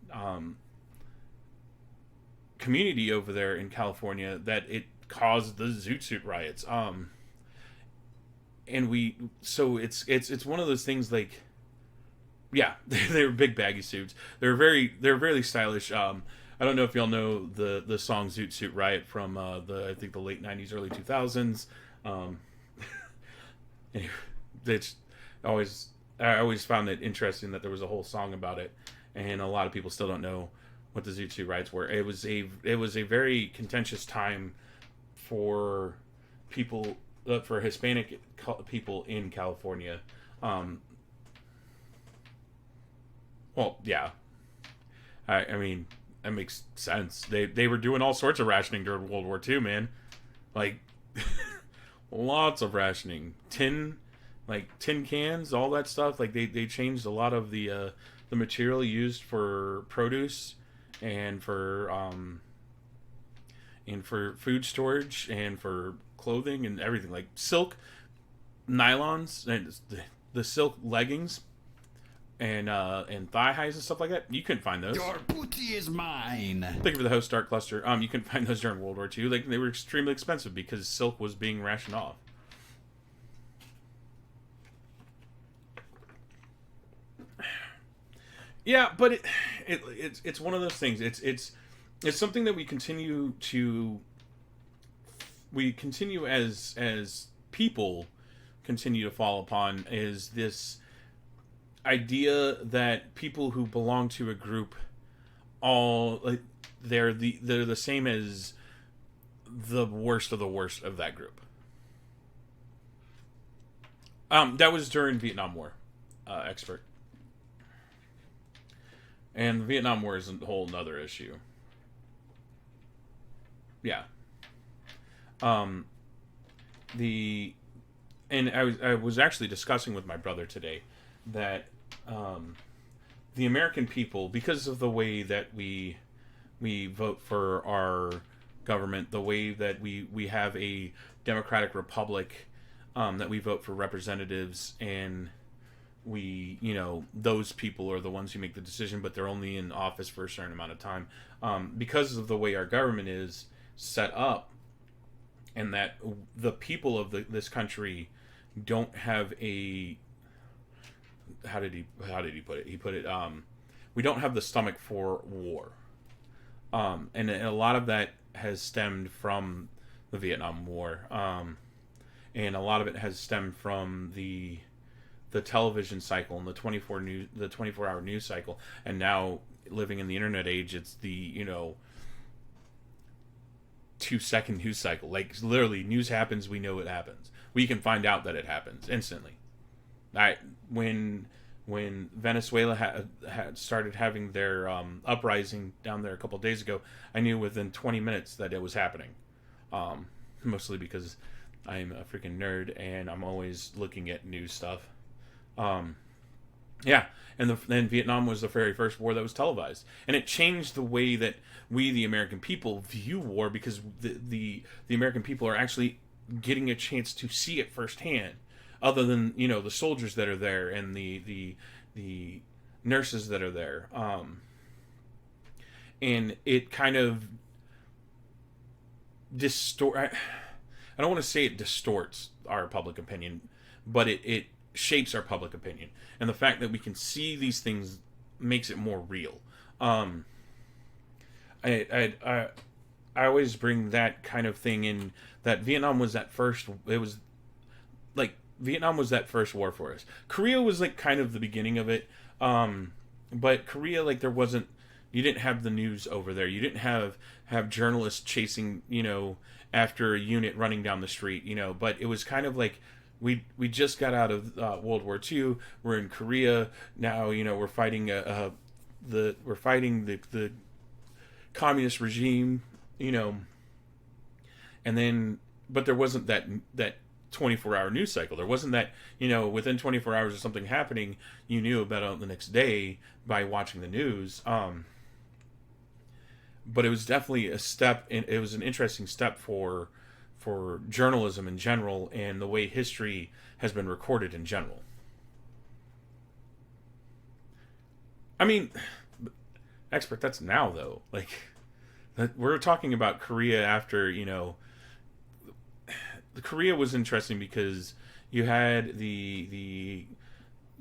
community over there in California that it caused the zoot suit riots. And so it's one of those things like, yeah, they were big baggy suits. They're very stylish. I don't know if y'all know the song Zoot Suit Riot from I think the late 90s, early 2000s. Anyway, it's always I always found it interesting that there was a whole song about it, and a lot of people still don't know what the Zoot Suit riots were. It was a very contentious time for people, for Hispanic people in California. Well, yeah, I mean that makes sense. They were doing all sorts of rationing during World War II, man. Like lots of rationing, tin cans, all that stuff. Like they changed a lot of the material used for produce and for food storage and for clothing and everything, like silk, nylons, and the silk leggings and thigh highs and stuff like that. You couldn't find those. Your booty is mine. Thank you for the host, Dark Cluster. You couldn't find those during World War II. Like they were extremely expensive because silk was being rationed off. Yeah, but it's one of those things. It's something that we continue as people continue to fall upon, is this idea that people who belong to a group all like they're the same as the worst of the worst of that group. That was during Vietnam War, expert. And the Vietnam War is a whole nother issue. Yeah. The and I was actually discussing with my brother today that the American people, because of the way that we vote for our government, the way that we have a democratic republic, that we vote for representatives, and we, those people are the ones who make the decision, but they're only in office for a certain amount of time, because of the way our government is set up, and that the people of this country don't have a, how did he put it? He put it, we don't have the stomach for war. And a lot of that has stemmed from the Vietnam War. And a lot of it has stemmed from the television cycle and the 24-hour news cycle. And now, living in the internet age, it's the, 2-second news cycle. Like, literally, news happens, we know it happens. We can find out that it happens instantly. When Venezuela had started having their uprising down there a couple of days ago, I knew within 20 minutes that it was happening. Mostly because I'm a freaking nerd and I'm always looking at news stuff. Yeah, and then Vietnam was the very first war that was televised, and it changed the way that we, the American people, view war, because the American people are actually getting a chance to see it firsthand, other than the soldiers that are there and the nurses that are there, and it kind of I don't want to say it distorts our public opinion, but it shapes our public opinion, and the fact that we can see these things makes it more real. I always bring that kind of thing in, that Vietnam was that first. It was like Vietnam was that first war for us. Korea was like kind of the beginning of it, but Korea, like, there wasn't. You didn't have the news over there. You didn't have journalists chasing after a unit running down the street. But it was kind of like we just got out of World War II. We're in Korea now. We're fighting the communist regime. And then, but there wasn't that 24-hour news cycle. There wasn't that, within 24 hours of something happening, you knew about it the next day by watching the news. But it was definitely a step, and it was an interesting step for journalism in general, and the way history has been recorded in general. I mean, expert, that's now though. Like, we're talking about Korea after, Korea was interesting because you had you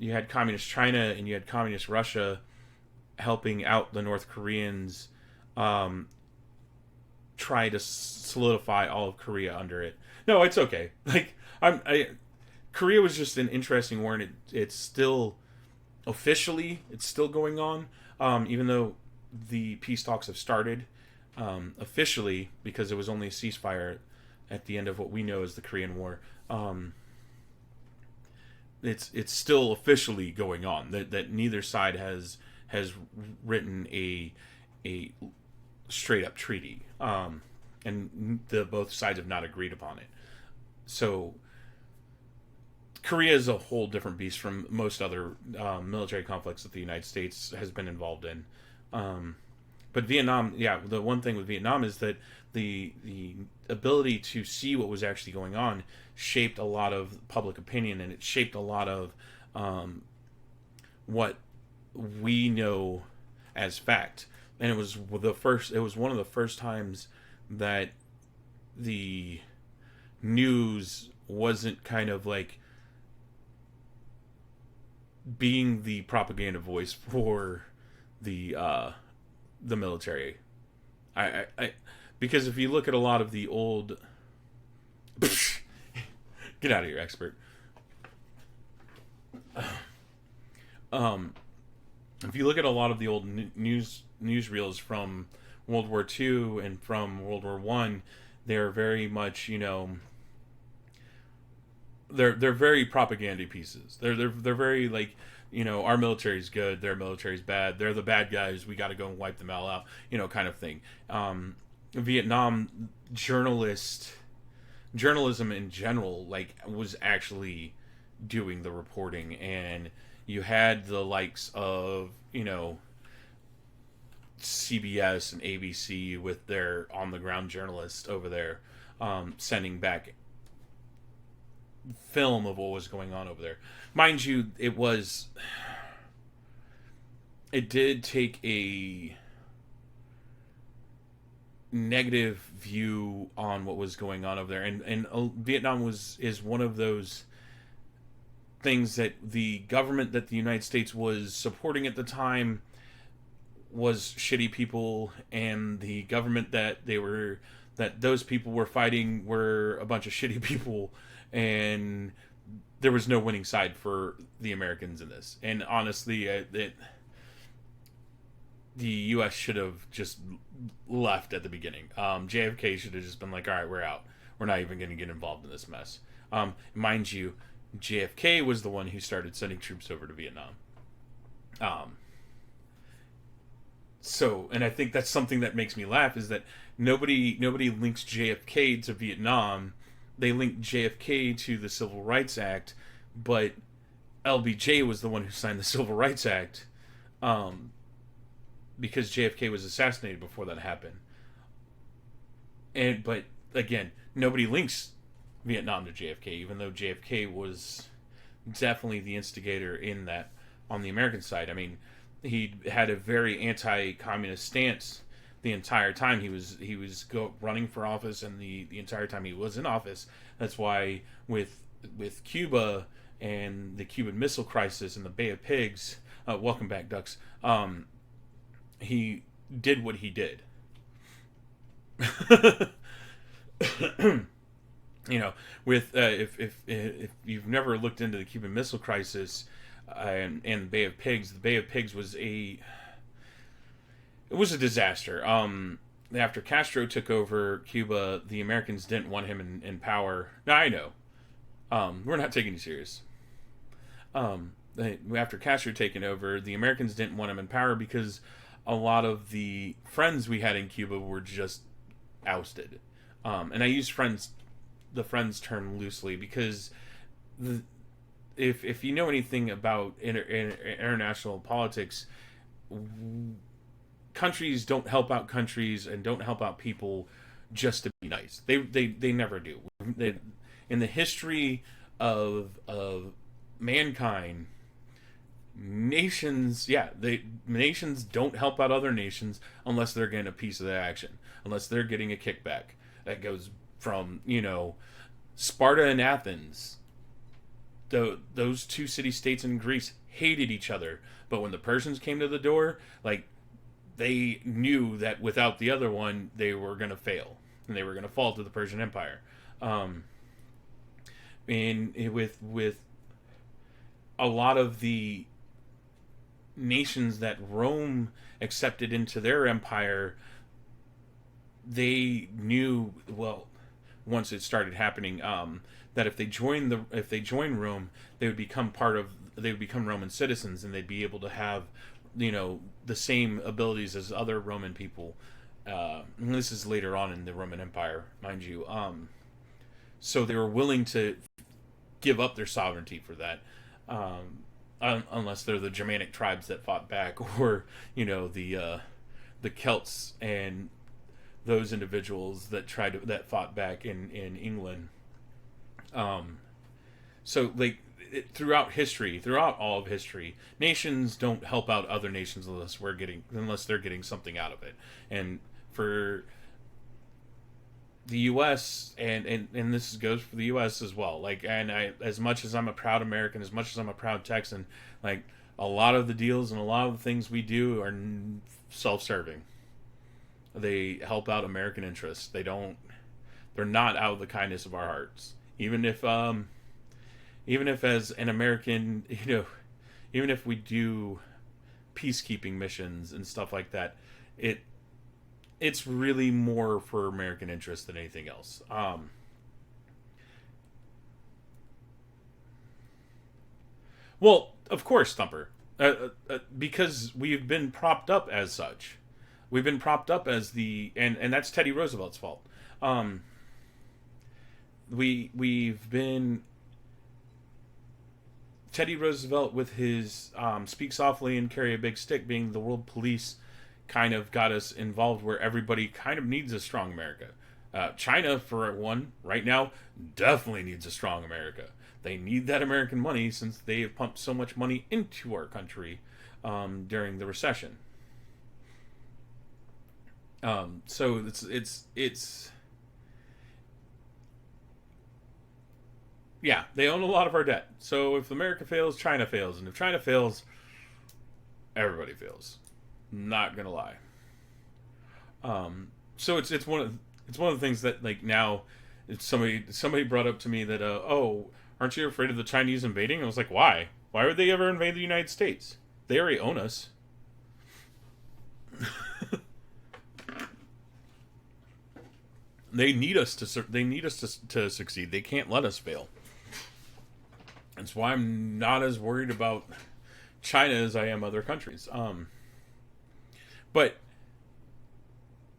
had communist China and you had communist Russia helping out the North Koreans, try to solidify all of Korea under it. No, it's okay. Like, Korea was just an interesting war, and it's still officially it's still going on, even though the peace talks have started, officially, because it was only a ceasefire at the end of what we know as the Korean War. It's still officially going on. That neither side has written a straight up treaty, and both sides have not agreed upon it. So Korea is a whole different beast from most other military conflicts that the United States has been involved in. But Vietnam, yeah, the one thing with Vietnam is that the ability to see what was actually going on shaped a lot of public opinion, and it shaped a lot of what we know as fact. And it was one of the first times that the news wasn't kind of like being the propaganda voice for the military. I because if you look at a lot of the old get out of here, expert. If you look at a lot of the old newsreels from World War II and from World War I, they're very much, they're very propaganda pieces. They're very like, our military's good, their military's bad, they're the bad guys, we got to go and wipe them all out, kind of thing. Vietnam journalists journalism in general, like, was actually doing the reporting. And you had the likes of, CBS and ABC with their on the ground journalists over there, sending back film of what was going on over there. Mind you, it did take a negative view on what was going on over there, and Vietnam is one of those things that the government that the United States was supporting at the time was shitty people, and the government that those people were fighting were a bunch of shitty people, and there was no winning side for the Americans in this. And honestly, the U.S. should have just left at the beginning. JFK should have just been like, all right, we're out. We're not even going to get involved in this mess. Mind you, JFK was the one who started sending troops over to Vietnam. And I think that's something that makes me laugh, is that nobody links JFK to Vietnam. They link JFK to the Civil Rights Act, but LBJ was the one who signed the Civil Rights Act, because JFK was assassinated before that happened. But again, nobody links Vietnam to JFK, even though JFK was definitely the instigator in that on the American side. I mean, he had a very anti-communist stance the entire time he was running for office, and the entire time he was in office. That's why with Cuba and the Cuban Missile Crisis and the Bay of Pigs, welcome back, ducks. He did what he did. With if you've never looked into the Cuban Missile Crisis and the Bay of Pigs was a disaster. After Castro took over Cuba, the Americans didn't want him in power. Now, I know, we're not taking you serious. After Castro taking over, the Americans didn't want him in power because a lot of the friends we had in Cuba were just ousted. And I use the friends term loosely because if you know anything about international politics, countries don't help out countries and don't help out people just to be nice. They never do. In the history of mankind, nations don't help out other nations unless they're getting a piece of the action, unless they're getting a kickback. That goes from Sparta and Athens. Those two city-states in Greece hated each other, but when the Persians came to the door, they knew that without the other one, they were going to fail, and they were going to fall to the Persian Empire. And with a lot of the nations that Rome accepted into their empire, they knew, well, once it started happening, that if they join Rome, they would become Roman citizens, and they'd be able to have the same abilities as other Roman people. And this is later on in the Roman Empire, mind you. So they were willing to give up their sovereignty for that, unless they're the Germanic tribes that fought back, or the Celts and those individuals that fought back in England. Throughout all of history, nations don't help out other nations unless they're getting something out of it. And for the U.S. and this goes for the U.S. as well. As much as I'm a proud American, as much as I'm a proud Texan, a lot of the deals and a lot of the things we do are self-serving. They help out American interests. They're not out of the kindness of our hearts. Even if as an American, even if we do peacekeeping missions and stuff like that, it's really more for American interest than anything else. Well, of course, Thumper, because we've been propped up as such. We've been propped up as and that's Teddy Roosevelt's fault. we've been Teddy Roosevelt with his speak softly and carry a big stick being the world police kind of got us involved where everybody kind of needs a strong America. China, for one, right now, definitely needs a strong America. They need that American money since they have pumped so much money into our country during the recession. So it's yeah, they own a lot of our debt. So if America fails, China fails, and if China fails, everybody fails. Not gonna lie. So it's one of the things that like now, it's somebody brought up to me that oh, aren't you afraid of the Chinese invading? I was like, why? Why would they ever invade the United States? They already own us. They need us to succeed. They can't let us fail. That's why I'm not as worried about China as I am other countries. But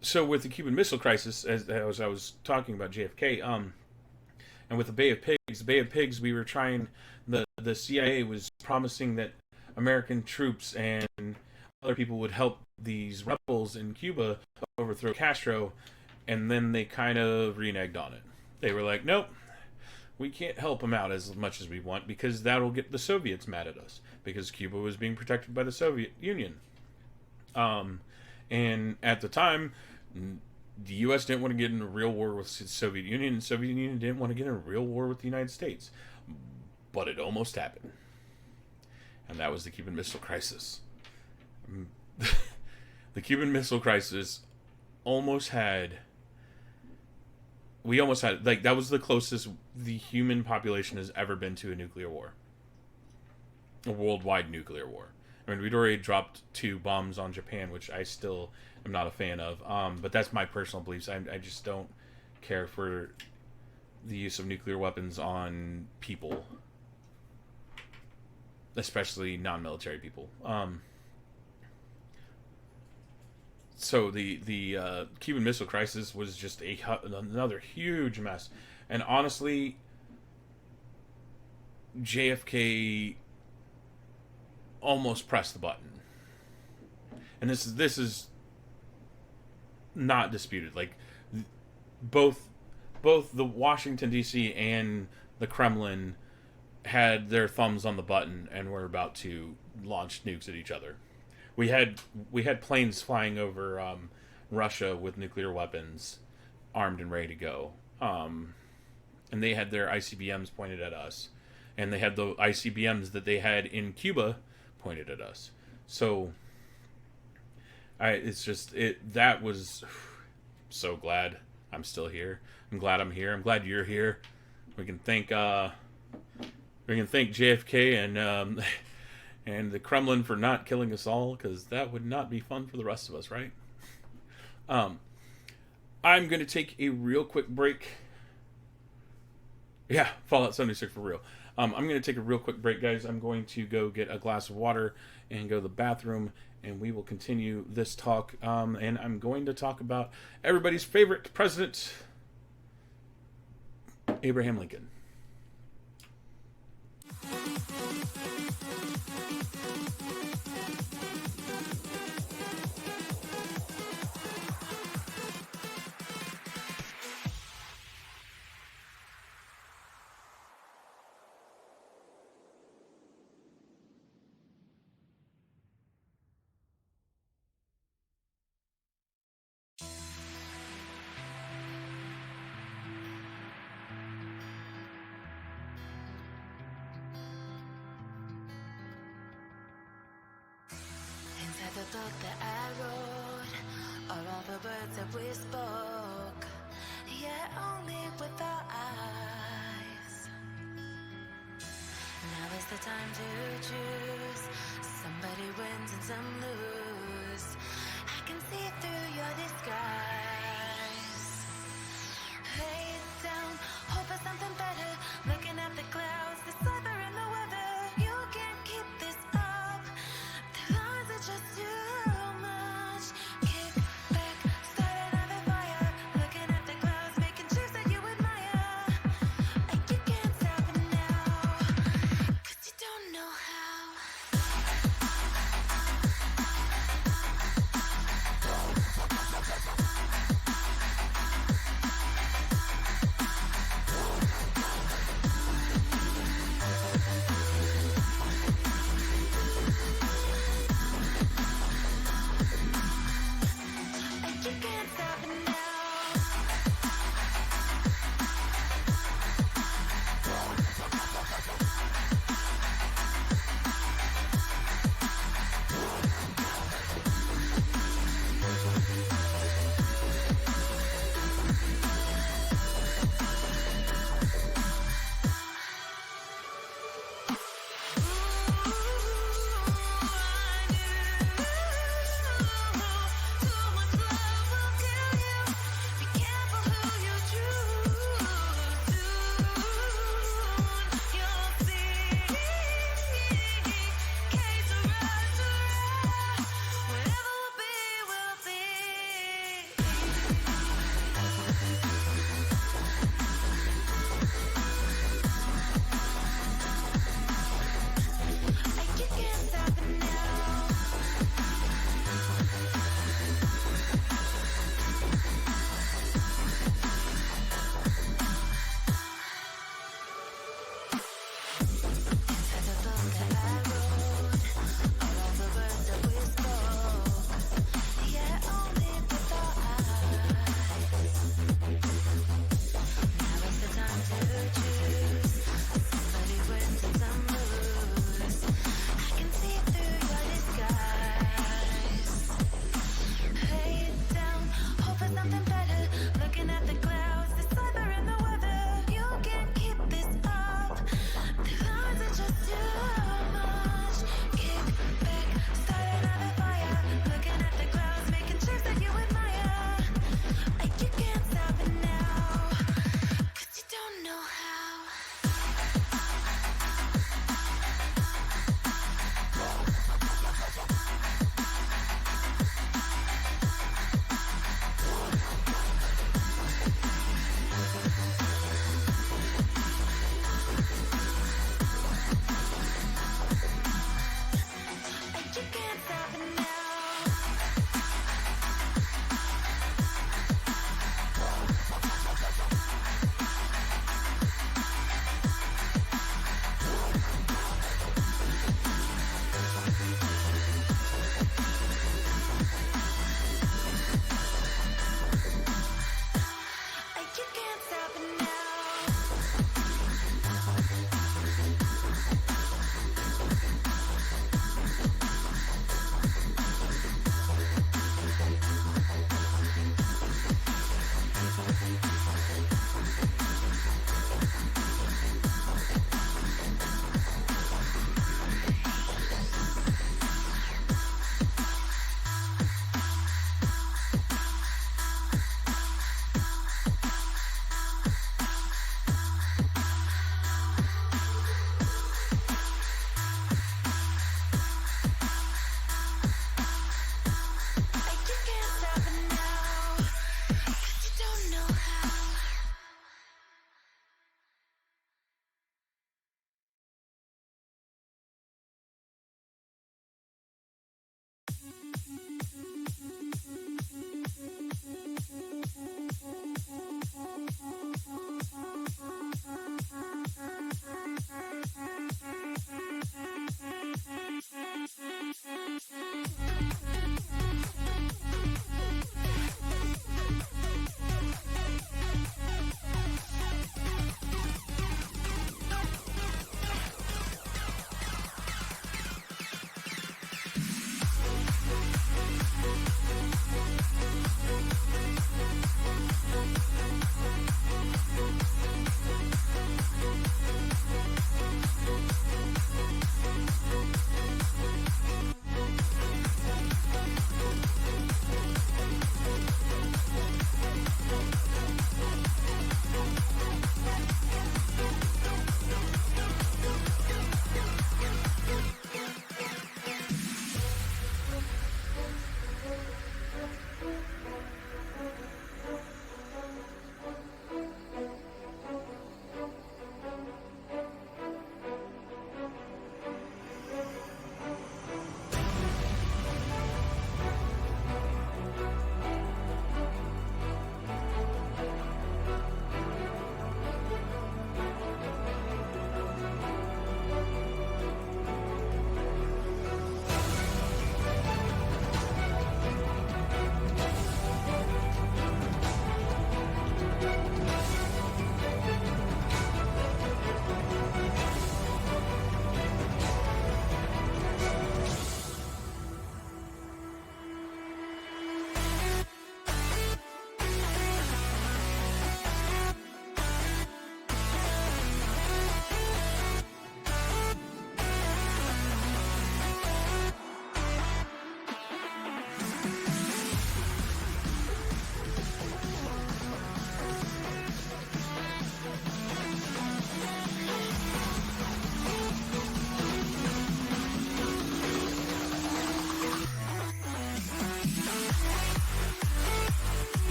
so with the Cuban Missile Crisis, as I was talking about JFK, and with the Bay of Pigs, we were trying. The CIA was promising that American troops and other people would help these rebels in Cuba overthrow Castro, and then they kind of reneged on it. They were like, nope, we can't help them out as much as we want because that'll get the Soviets mad at us because Cuba was being protected by the Soviet Union. And at the time, the U.S. didn't want to get in a real war with the Soviet Union, and the Soviet Union didn't want to get in a real war with the United States. But it almost happened. And that was the Cuban Missile Crisis. The Cuban Missile Crisis almost had... We almost had... Like, that was the closest the human population has ever been to a nuclear war. A worldwide nuclear war. I mean, we'd already dropped 2 bombs on Japan, which I still am not a fan of. But that's my personal beliefs. I just don't care for the use of nuclear weapons on people. Especially non-military people. So the Cuban Missile Crisis was just another huge mess. And honestly, JFK almost pressed the button. And this is not disputed. Like both the Washington D.C. and the Kremlin had their thumbs on the button and were about to launch nukes at each other. We had planes flying over Russia with nuclear weapons, armed and ready to go. And they had their ICBMs pointed at us, and they had the ICBMs that they had in Cuba pointed at us. So, that was so glad I'm still here. I'm glad I'm here. I'm glad you're here. We can thank JFK and the Kremlin for not killing us all, because that would not be fun for the rest of us, right? I'm going to take a real quick break. Yeah, Fallout 76 for real. I'm going to take a real quick break, guys. I'm going to go get a glass of water and go to the bathroom, and we will continue this talk. And I'm going to talk about everybody's favorite president, Abraham Lincoln. Inside the book that I wrote are all the words that we spoke, yet only with our eyes. Now is the time to choose. Somebody wins and some lose. I can see through your disguise. Lay it down, hope for something better. Looking at the clouds, the cyber and the weather. You can't keep this up. The lines are just too much. Kick back, start another fire. Looking at the clouds, making shapes that you admire. can't stop it now. You can't stop it now.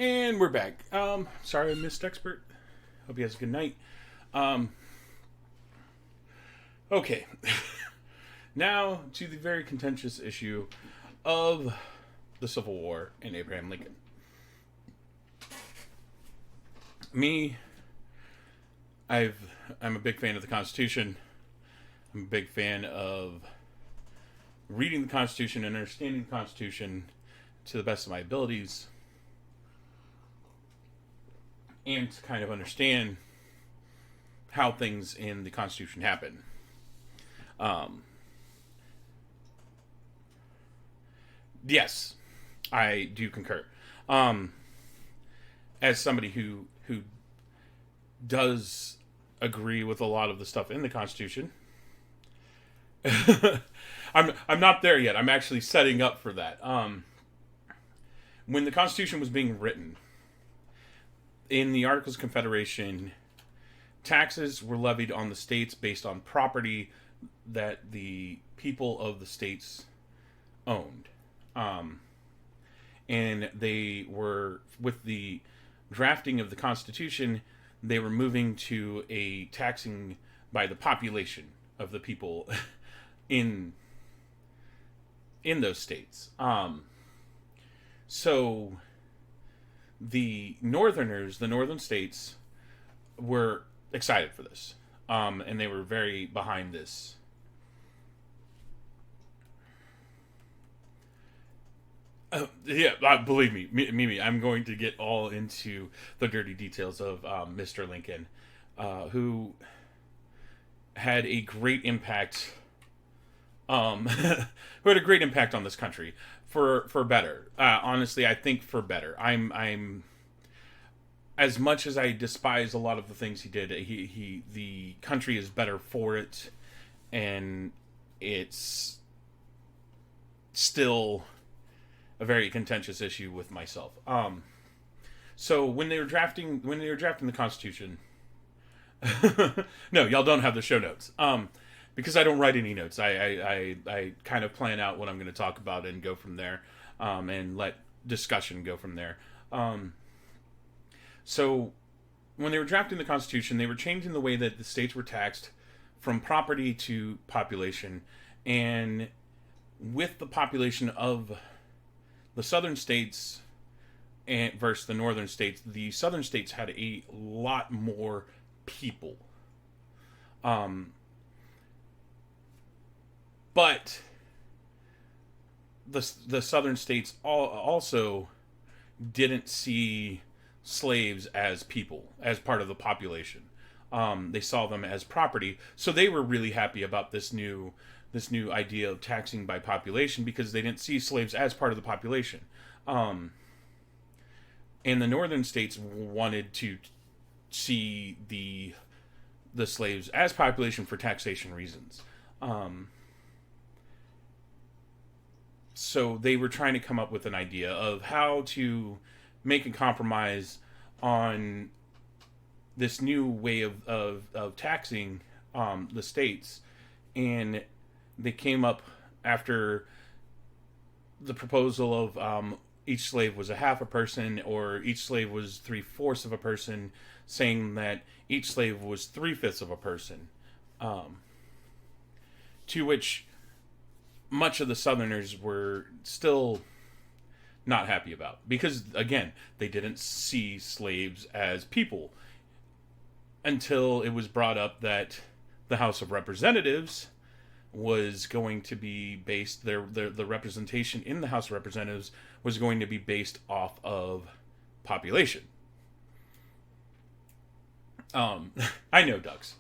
And we're back. Sorry I missed Expert. Hope he has a good night. Okay. Now to the very contentious issue of the Civil War and Abraham Lincoln. I'm a big fan of the Constitution. I'm a big fan of reading the Constitution and understanding the Constitution to the best of my abilities, and to kind of understand how things in the Constitution happen. Yes, I do concur. As somebody who does agree with a lot of the stuff in the Constitution, I'm not there yet. I'm actually setting up for that. When the Constitution was being written, in the Articles of Confederation, taxes were levied on the states based on property that the people of the states owned. And they were, with the drafting of the Constitution, they were moving to a taxing by the population of the people in those states. So the Northerners, the northern states, were excited for this. And they were very behind this. Believe me, Mimi, I'm going to get all into the dirty details of Mr. Lincoln, who had a great impact. Who had a great impact on this country for better. Honestly, I think for better. I'm as much as I despise a lot of the things he did, the country is better for it, and it's still a very contentious issue with myself. So when they were drafting the Constitution, no, y'all don't have the show notes. Because I don't write any notes. I kind of plan out what I'm going to talk about and go from there, and let discussion go from there. So when they were drafting the Constitution, they were changing the way that the states were taxed from property to population, and with the population of the southern states and versus the northern states, the southern states had a lot more people. But the southern states also didn't see slaves as people, as part of the population. They saw them as property, so they were really happy about this new idea of taxing by population, because they didn't see slaves as part of the population. And the northern states wanted to see the slaves as population for taxation reasons. So they were trying to come up with an idea of how to make a compromise on this new way of taxing the states. And they came up after the proposal of each slave was a half a person, or each slave was 3/4 of a person, saying that each slave was 3/5 of a person. To which much of the Southerners were still not happy about, because again, they didn't see slaves as people until it was brought up that the House of Representatives was going to be based, the representation in the House of Representatives was going to be based off of population. I know, ducks.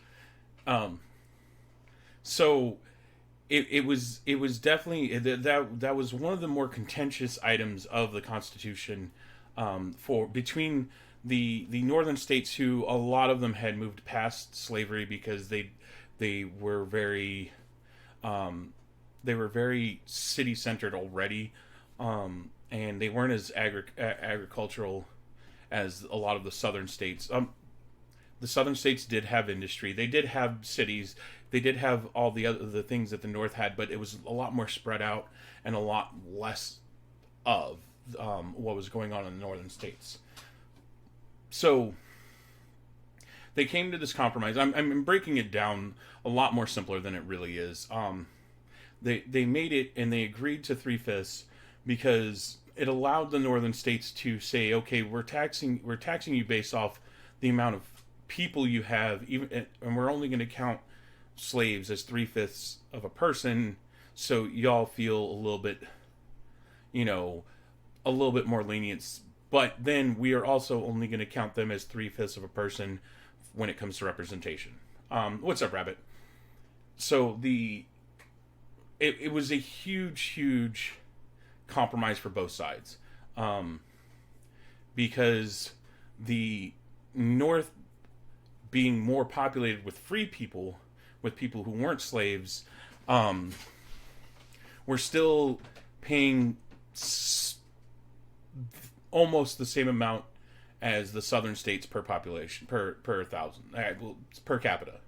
So it was definitely that was one of the more contentious items of the Constitution, for between the northern states, who a lot of them had moved past slavery because they were very city centered already, and they weren't as agricultural as a lot of the southern states. The southern states did have industry. They did have cities. They did have all the things that the north had, but it was a lot more spread out and a lot less of what was going on in the northern states. So they came to this compromise. I'm breaking it down a lot more simpler than it really is. They made it, and they agreed to 3/5 because it allowed the northern states to say, okay, we're taxing you based off the amount of people you have, even, and we're only going to count slaves as 3/5 of a person, so y'all feel a little bit, a little bit more lenient. But then we are also only going to count them as 3/5 of a person when it comes to representation. What's up, Rabbit? So it was a huge compromise for both sides, because the North being more populated with free people, with people who weren't slaves, were still paying almost the same amount as the southern states per population, per thousand, per capita.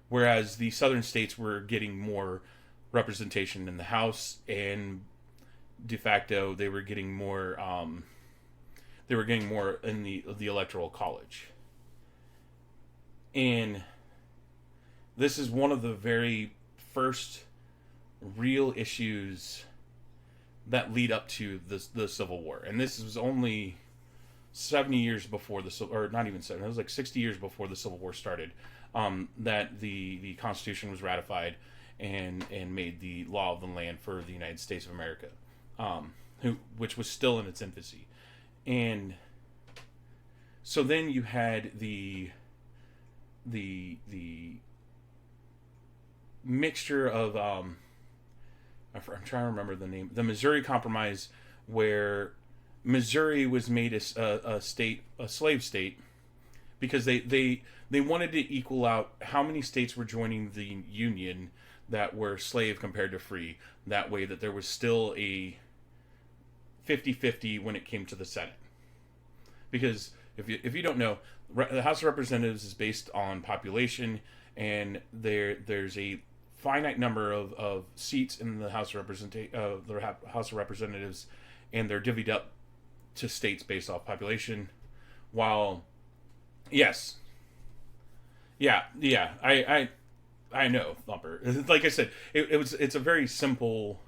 Whereas the southern states were getting more representation in the House, and de facto they were getting more. They were getting more in the electoral college, and this is one of the very first real issues that lead up to the Civil War. And this was only 70 years before or not even 70, it was like 60 years before the Civil War started, that the Constitution was ratified and made the law of the land for the United States of America, which was still in its infancy. And so then you had the mixture of I'm trying to remember the name, the Missouri Compromise, where Missouri was made a slave state, because they wanted to equal out how many states were joining the Union that were slave compared to free. That way that there was still a 50-50 when it came to the Senate. Because if you don't know, the House of Representatives is based on population, and there's a finite number of seats in the House of Representatives, and they're divvied up to states based off population. While, yes, yeah, I know, Thumper. Like I said, it's a very simple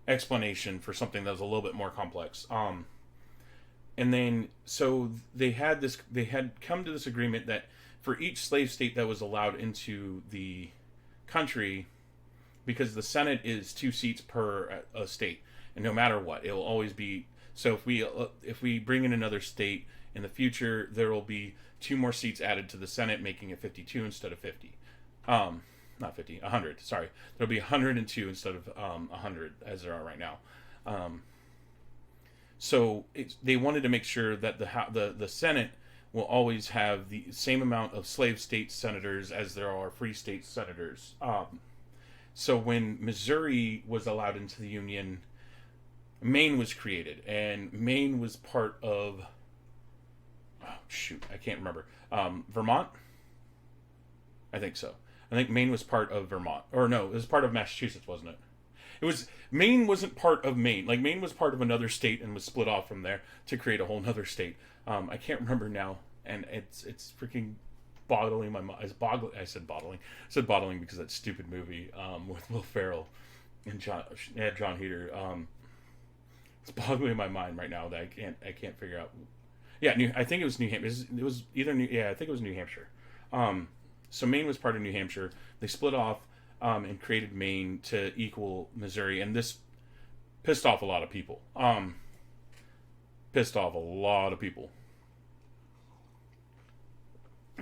explanation for something that was a little bit more complex. And then so they had come to this agreement that for each slave state that was allowed into the country, because the Senate is 2 seats per a state, and no matter what, it will always be. So if we bring in another state in the future, there will be 2 more seats added to the Senate, making it 52 instead of 50. Not 50, 100. Sorry, there'll be 102 instead of 100 as there are right now. So they wanted to make sure that the Senate will always have the same amount of slave state senators as there are free state senators. So when Missouri was allowed into the Union, Maine was created, and Maine was part of, I can't remember, Vermont? I think so. I think Maine was part of Vermont. Or no, it was part of Massachusetts, wasn't it? Maine wasn't part of Maine. Like, Maine was part of another state and was split off from there to create a whole nother state. I can't remember now, and it's freaking boggling my mind. I said boggling because of that stupid movie with Will Ferrell and John Heater. It's boggling my mind right now that I can't figure out. Yeah, I think it was New Hampshire. It was either I think it was New Hampshire. So Maine was part of New Hampshire. They split off and created Maine to equal Missouri, and this pissed off a lot of people.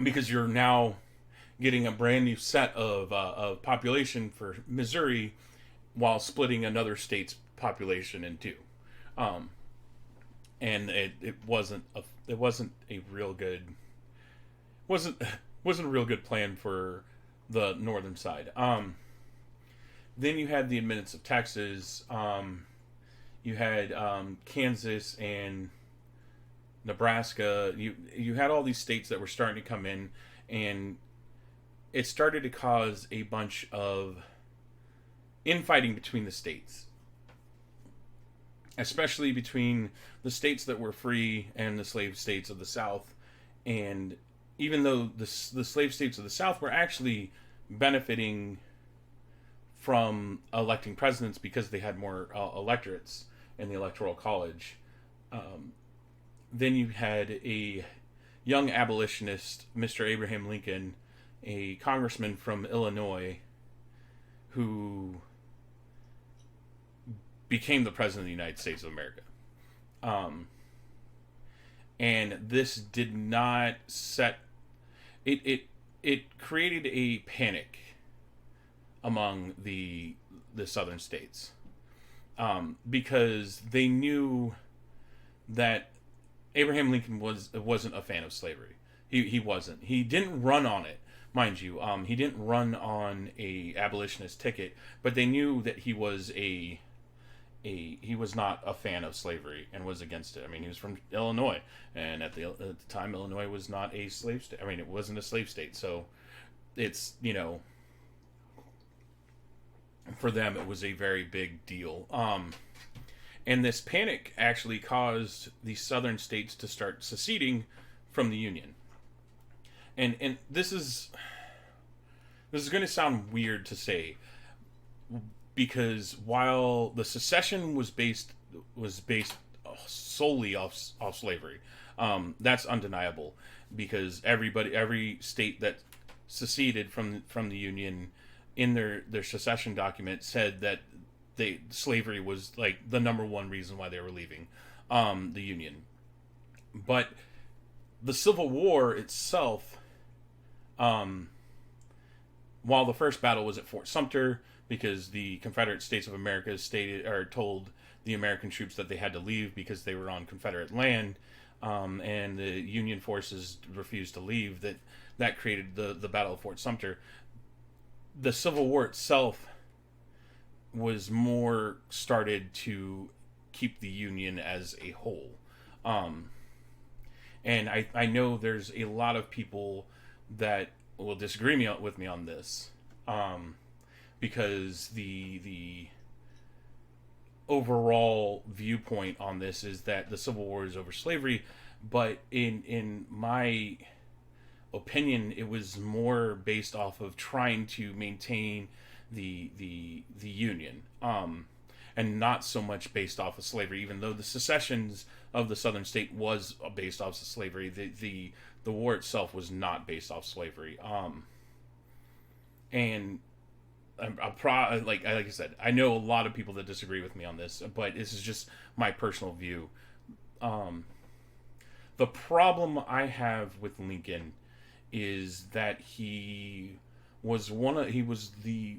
Because you're now getting a brand new set of population for Missouri, while splitting another state's population in 2. And it wasn't a real good plan for the northern side. Then you had the admittance of Texas. You had Kansas and Nebraska. You had all these states that were starting to come in, and it started to cause a bunch of infighting between the states. especially between the states that were free and the slave states of the South. And even though the slave states of the South were actually benefiting from electing presidents because they had more electorates in the Electoral College, then you had a young abolitionist, Mr. Abraham Lincoln, a congressman from Illinois, who became the president of the United States of America. And this did not set it created a panic among the southern states, because they knew that Abraham Lincoln wasn't a fan of slavery. He wasn't. He didn't run on it, mind you. He didn't run on a abolitionist ticket, but they knew that he was he was not a fan of slavery and was against it. I mean, he was from Illinois, and at the time, Illinois was not a slave state. I mean, it wasn't a slave state, so it's, for them, it was a very big deal. And this panic actually caused the southern states to start seceding from the Union. And this is going to sound weird to say, because while the secession was based solely off slavery, that's undeniable, because every state that seceded from the Union in their secession document said that slavery was like the number one reason why they were leaving the Union. But the Civil War itself, while the first battle was at Fort Sumter, because the Confederate States of America told the American troops that they had to leave because they were on Confederate land, and the Union forces refused to leave. That created the Battle of Fort Sumter. The Civil War itself was more started to keep the Union as a whole. And I know there's a lot of people that will disagree with me on this, because the overall viewpoint on this is that the Civil War is over slavery, but in my opinion, it was more based off of trying to maintain the Union, and not so much based off of slavery. Even though the secessions of the southern state was based off of slavery, the war itself was not based off slavery. And like I said, I know a lot of people that disagree with me on this, but this is just my personal view. The problem I have with Lincoln is that he was the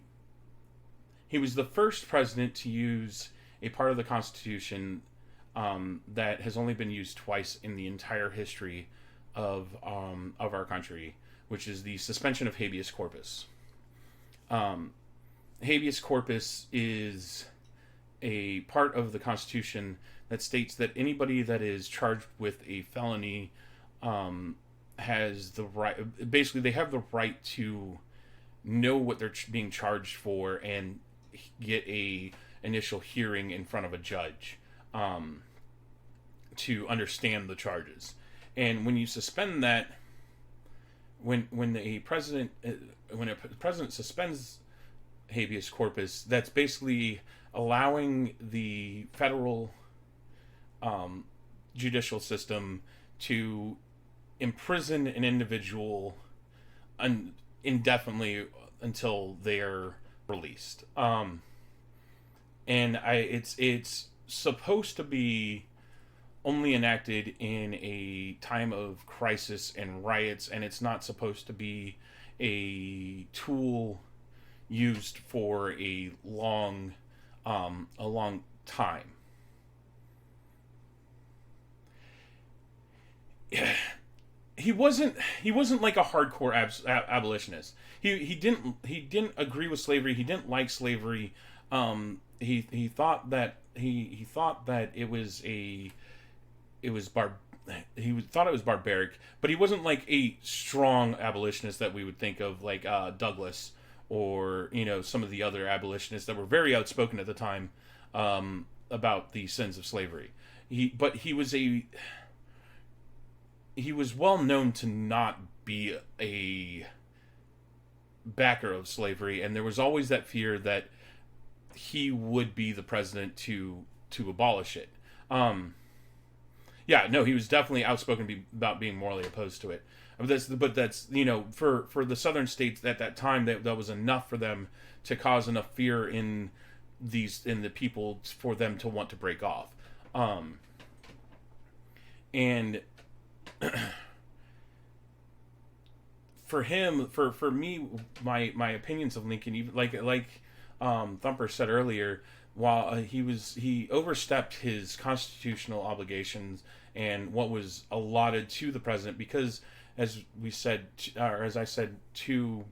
first president to use a part of the Constitution that has only been used twice in the entire history of our country, which is the suspension of habeas corpus. Habeas corpus is a part of the Constitution that states that anybody that is charged with a felony has the right. Basically, they have the right to know what they're being charged for and get a initial hearing in front of a judge to understand the charges. And when you suspend that, when a president suspends habeas corpus, that's basically allowing the federal judicial system to imprison an individual indefinitely until they're released. And it's supposed to be only enacted in a time of crisis and riots, and it's not supposed to be a tool used for a long time. He wasn't like a hardcore abolitionist. He didn't agree with slavery. He didn't like slavery. He thought that it was barbaric, but he wasn't like a strong abolitionist that we would think of, like Douglas, or some of the other abolitionists that were very outspoken at the time. about the sins of slavery. But he was well known to not be a backer of slavery, and there was always that fear that he would be the president to abolish it. Yeah, no, he was definitely outspoken about being morally opposed to it. But that's for the southern states at that time, that was enough for them to cause enough fear in the people for them to want to break off. And for him, for me, my opinions of Lincoln, even like Thumper said earlier, while he overstepped his constitutional obligations and what was allotted to the president, because as I said two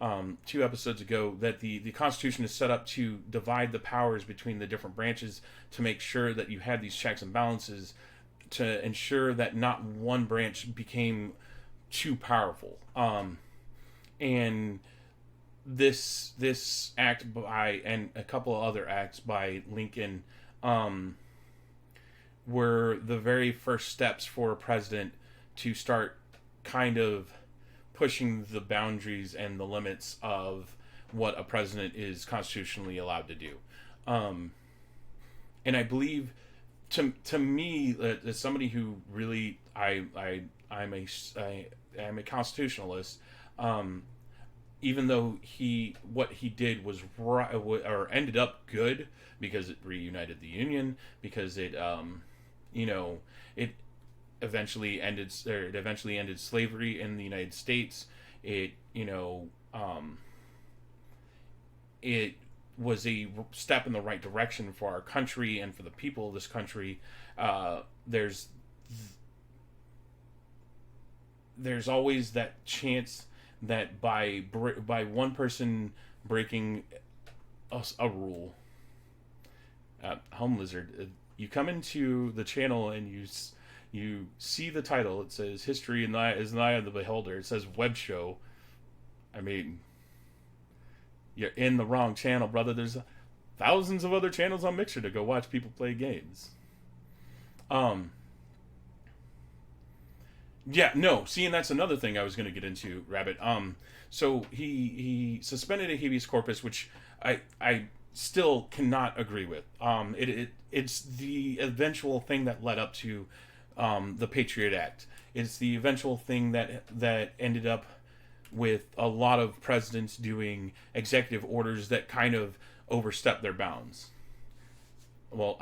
episodes ago, that the Constitution is set up to divide the powers between the different branches to make sure that you had these checks and balances to ensure that not one branch became too powerful. And this act by, and a couple of other acts by Lincoln, were the very first steps for a president to start kind of pushing the boundaries and the limits of what a president is constitutionally allowed to do. And I believe, to me, as somebody who really, I'm a constitutionalist, even though what he did was right, or ended up good, because it reunited the Union, because it eventually ended slavery in the United States. It was a step in the right direction for our country and for the people of this country. There's always that chance that by one person breaking a rule, Home Lizard, you come into the channel and you see the title. It says "History is in the Eye of the Beholder." It says "Web Show." I mean, you're in the wrong channel, brother. There's thousands of other channels on Mixer to go watch people play games. Yeah, no. See, and that's another thing I was going to get into, Rabbit. So he suspended a habeas corpus, which I still cannot agree with. It's the eventual thing that led up to the Patriot Act. It's the eventual thing that ended up with a lot of presidents doing executive orders that kind of overstep their bounds. Well,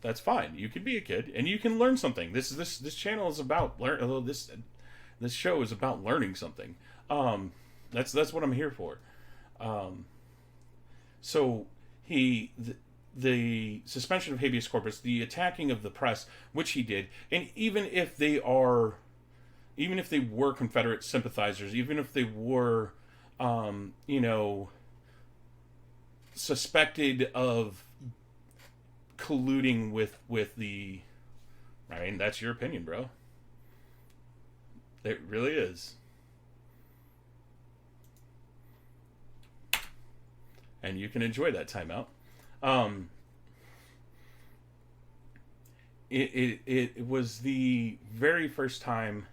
that's fine. You can be a kid and you can learn something. This channel is about this show is about learning something. That's what I'm here for. So the suspension of habeas corpus, the attacking of the press, which he did, and even if they were Confederate sympathizers, even if they were, suspected of colluding with the, I mean, that's your opinion, bro. It really is. And you can enjoy that timeout. It was the very first time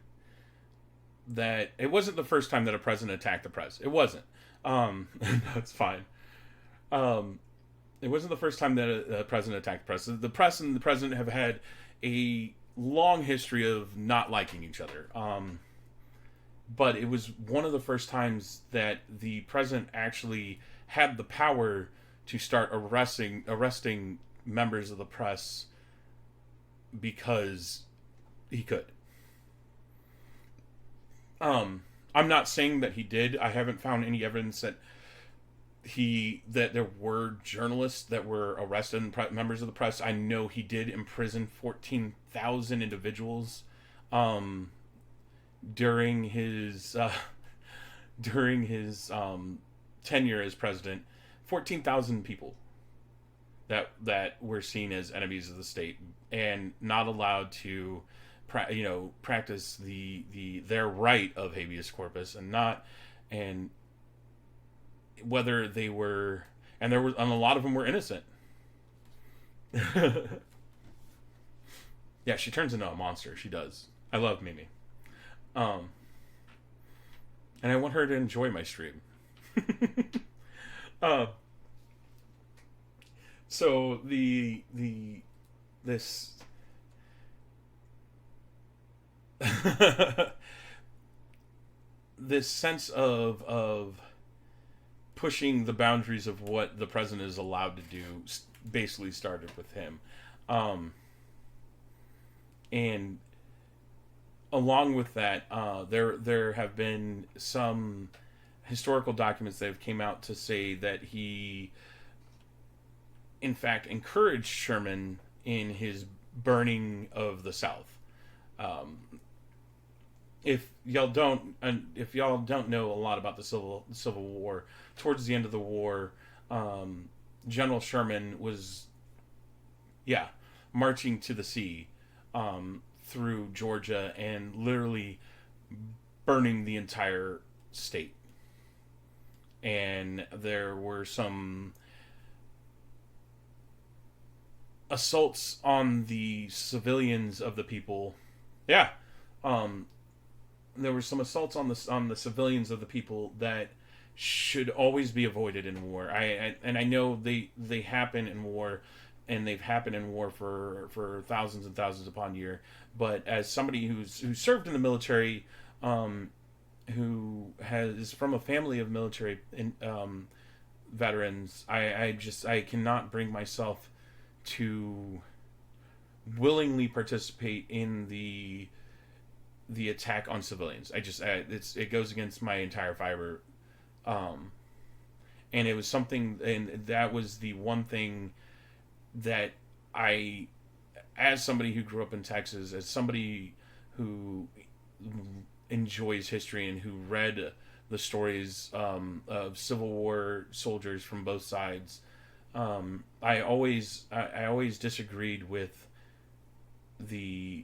that, it wasn't the first time that a president attacked the press. It wasn't. That's fine. It wasn't the first time that a president attacked the press. The press and the president have had a long history of not liking each other. But it was one of the first times that the president actually had the power to start arresting members of the press because he could. I'm not saying that he did. I haven't found any evidence that there were journalists that were arrested and members of the press. I know he did imprison 14,000 individuals during his tenure as president. 14,000 people that were seen as enemies of the state and not allowed to practice their right of habeas corpus, and whether they were, and a lot of them were innocent. Yeah, she turns into a monster. She does. I love Mimi. Um, and I want her to enjoy my stream. uh, so this this sense of pushing the boundaries of what the president is allowed to do basically started with him. And along with that, there have been some historical documents that have came out to say that he, in fact, encouraged Sherman in his burning of the South. If y'all don't know a lot about the Civil War, towards the end of the war, General Sherman was, marching to the sea, through Georgia and literally burning the entire state. And there were some assaults on the civilians of the people. Yeah. There were some assaults on the civilians of the people that should always be avoided in war. I know they happen in war, and they've happened in war for thousands and thousands upon year. But as somebody who served in the military, who is from a family of military veterans, I cannot bring myself to willingly participate in the attack on civilians. It goes against my entire fiber. And it was something, and that was the one thing that I, as somebody who grew up in Texas, as somebody who enjoys history and who read the stories of Civil War soldiers from both sides, I always disagreed with the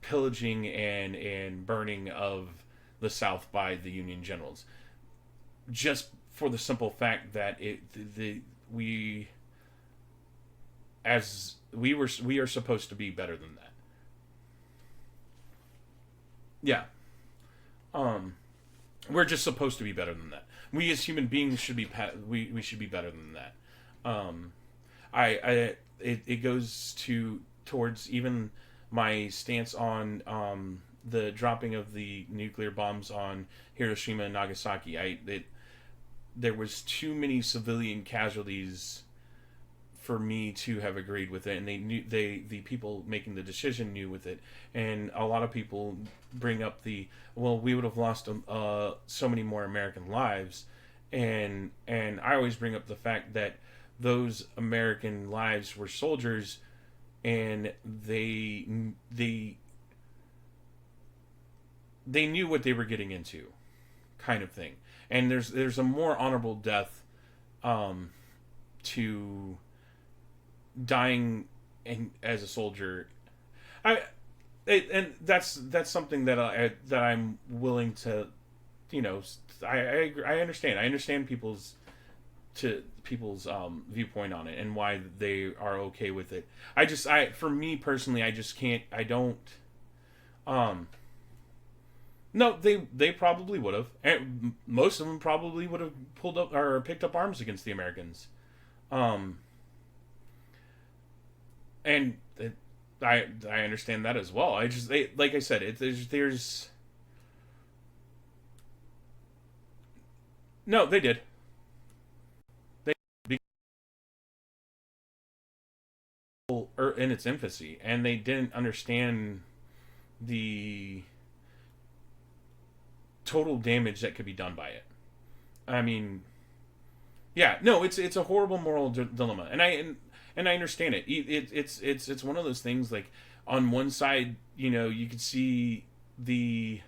pillaging and burning of the South by the Union generals, just for the simple fact that we are supposed to be better than that. Yeah. We're just supposed to be better than that. We as human beings should be we should be better than that. It goes towards even my stance on the dropping of the nuclear bombs on Hiroshima and Nagasaki. There was too many civilian casualties for me to have agreed with it, and the people making the decision knew with it. And a lot of people bring up we would have lost so many more American lives, and I always bring up the fact that those American lives were soldiers, and they knew what they were getting into, kind of thing. And there's a more honorable death to dying as a soldier. And that's something that I'm willing to, I understand. I understand people's viewpoint on it and why they are okay with it. For me personally, I just can't. I don't. No, they probably would have. And most of them probably would have pulled up or picked up arms against the Americans. And I understand that as well. Like I said, there's no, they did. In its infancy, and they didn't understand the total damage that could be done by it. I mean, yeah, no, it's a horrible moral dilemma, and I understand it. It's one of those things, like, on one side, you could see the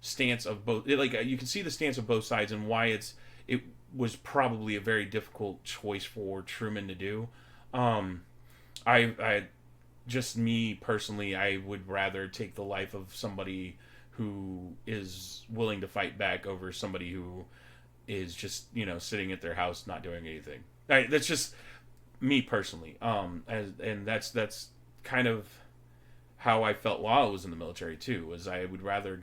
stance of both. You can see the stance of both sides and why it was probably a very difficult choice for Truman to do. I just me personally, I would rather take the life of somebody who is willing to fight back over somebody who is just, sitting at their house not doing anything. That's just me personally, and that's kind of how I felt while I was in the military too. Was I would rather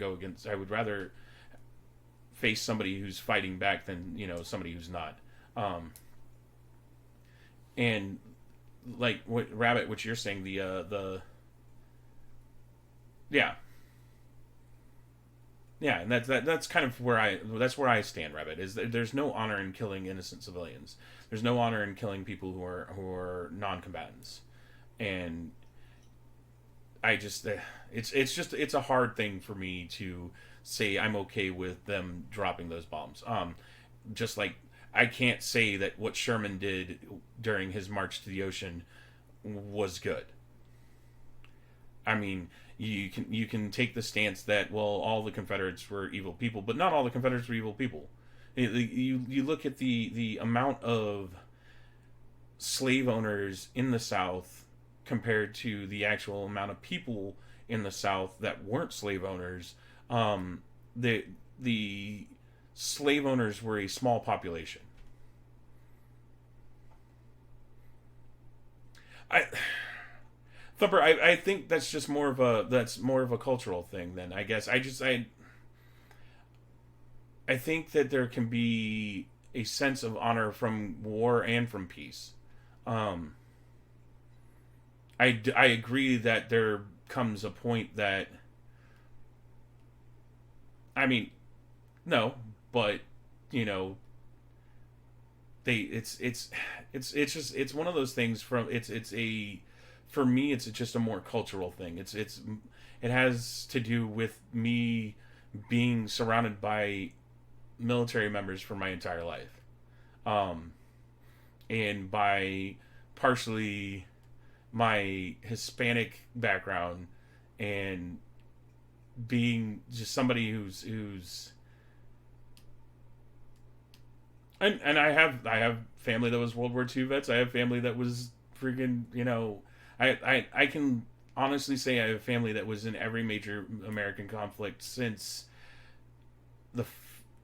face somebody who's fighting back than somebody who's not. And like what you're saying, the yeah. Yeah, and that's kind of where I stand, Rabbit. Is that there's no honor in killing innocent civilians. There's no honor in killing people who are non-combatants, and I just it's a hard thing for me to say I'm okay with them dropping those bombs. Just like I can't say that what Sherman did during his march to the ocean was good. I mean, you can take the stance that, well, all the Confederates were evil people, but not all the Confederates were evil people. You look at the amount of slave owners in the South compared to the actual amount of people in the South that weren't slave owners. The slave owners were a small population. Thumper, I think that's just more of a cultural thing. Then I guess I think that there can be a sense of honor from war and from peace. I agree that there comes a point that, I mean, no, but it's one of those things for me it's just a more cultural thing. It has to do with me being surrounded by military members for my entire life, and by partially my Hispanic background, and being just somebody who's and I have family that was World War II vets. I have family that was freaking I can honestly say I have family that was in every major American conflict since the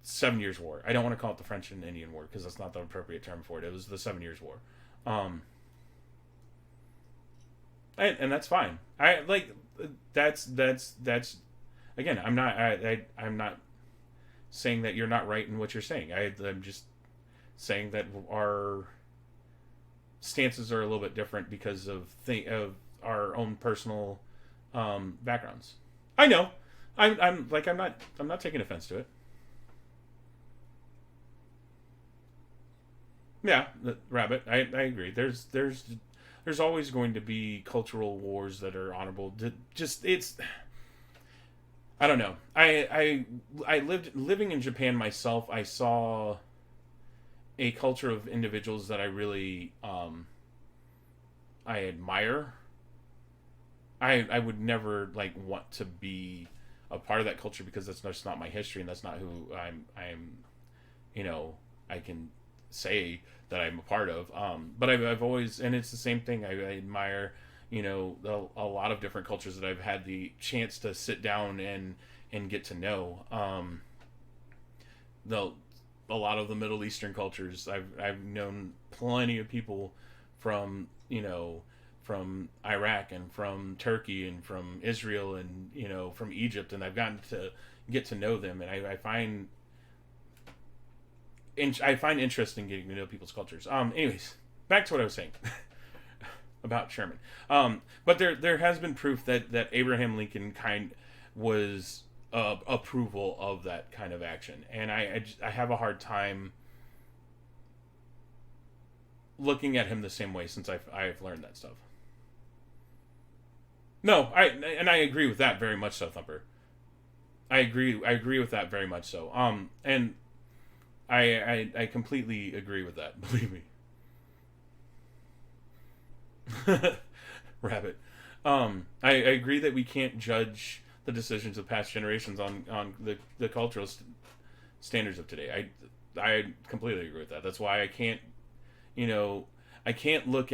7 Years War. I don't want to call it the French and Indian War because that's not the appropriate term for it. It was the 7 Years War. And that's fine. I like that's again. I'm not saying that you're not right in what you're saying. I'm just saying that our stances are a little bit different because of our own personal backgrounds. I know. I'm not taking offense to it. Yeah, Rabbit. I agree. There's always going to be cultural wars that are honorable. I don't know. I living in Japan myself. I saw a culture of individuals that I really I admire. I would never want to be a part of that culture because that's just not my history and that's not who I'm I can say that I'm a part of. But I've always, and it's the same thing. I admire a lot of different cultures that I've had the chance to sit down and get to know. A lot of the Middle Eastern cultures, I've known plenty of people from from Iraq and from Turkey and from Israel and from Egypt, and I've gotten to get to know them, and I find interest in getting to know people's cultures. Anyways, back to what I was saying about Sherman. But there has been proof that Abraham Lincoln was approval of that kind of action, and I have a hard time looking at him the same way since I've learned that stuff. No, I agree with that very much so, Thumper. I agree with that very much so. And I completely agree with that. Believe me. Rabbit. I agree that we can't judge the decisions of past generations on the cultural standards of today. I completely agree with that. That's why I can't look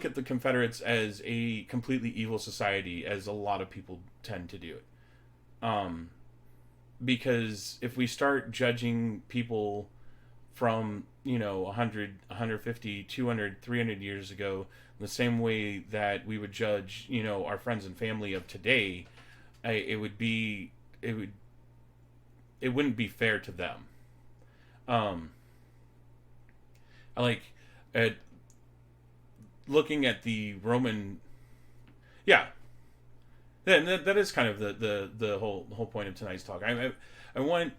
at the Confederates as a completely evil society, as a lot of people tend to do it. Because if we start judging people from 100, 150, 200, 300 years ago, the same way that we would judge our friends and family of today. It would be it wouldn't be fair to them. I like at looking at the Roman. Yeah, then that is kind of the whole point of tonight's talk. I want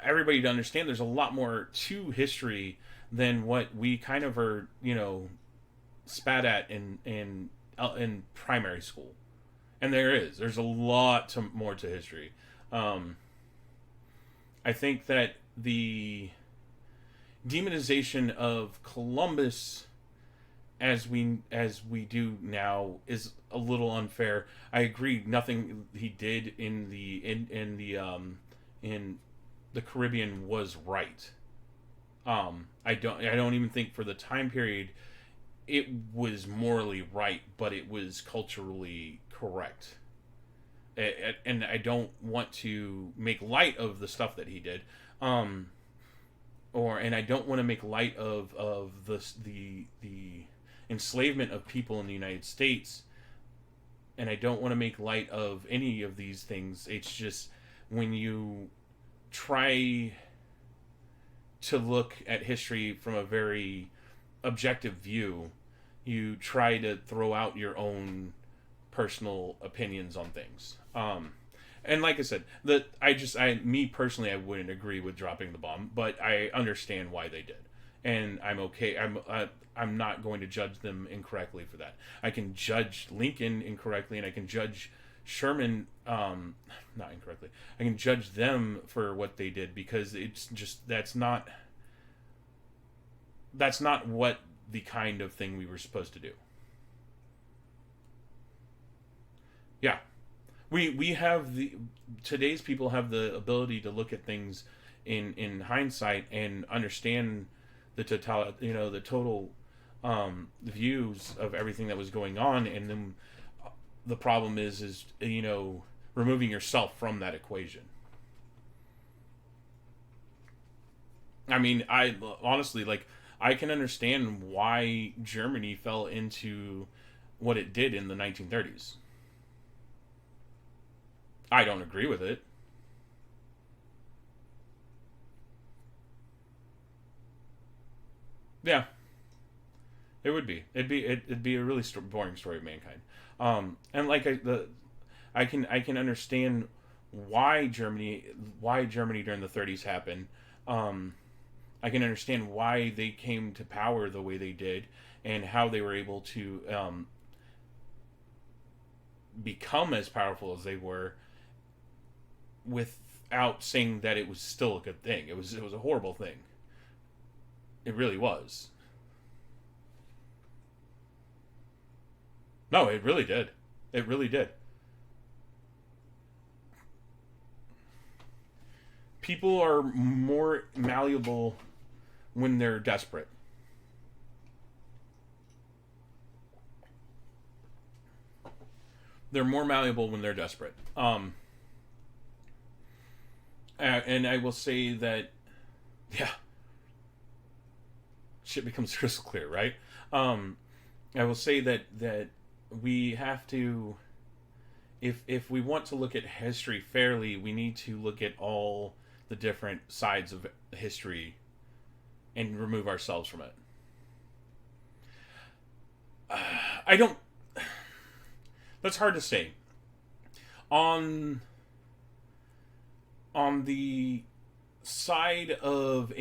everybody to understand there's a lot more to history than what we kind of are spat at in primary school, and there's a lot more to history. I think that the demonization of Columbus as we do now is a little unfair. I agree. Nothing he did in the Caribbean was right. I don't even think for the time period it was morally right, but it was culturally correct. And I don't want to make light of the stuff that he did, and I don't want to make light of the enslavement of people in the United States, and I don't want to make light of any of these things. It's just when you try to look at history from a very objective view, you try to throw out your own personal opinions on things. And like I said, me personally, I wouldn't agree with dropping the bomb, but I understand why they did, and I'm okay. I'm not going to judge them incorrectly for that. I can judge Lincoln incorrectly, and I can judge Sherman not incorrectly. I can judge them for what they did, because it's just that's not what the kind of thing we were supposed to do. Yeah. We have today's people have the ability to look at things in hindsight and understand the total views of everything that was going on, and then the problem is removing yourself from that equation. I mean, I honestly, I can understand why Germany fell into what it did in the 1930s. I don't agree with it. Yeah, it would be. It'd be a really boring story of mankind. And I can understand why Germany during the 30s happened. I can understand why they came to power the way they did, and how they were able to become as powerful as they were, without saying that it was still a good thing. It was a horrible thing. It really was. No, it really did. It really did. People are more malleable when they're desperate. They're more malleable when they're desperate. And I will say that, yeah, shit becomes crystal clear, right? I will say that we have to, if we want to look at history fairly, we need to look at all the different sides of history and remove ourselves from it. That's hard to say. On the side of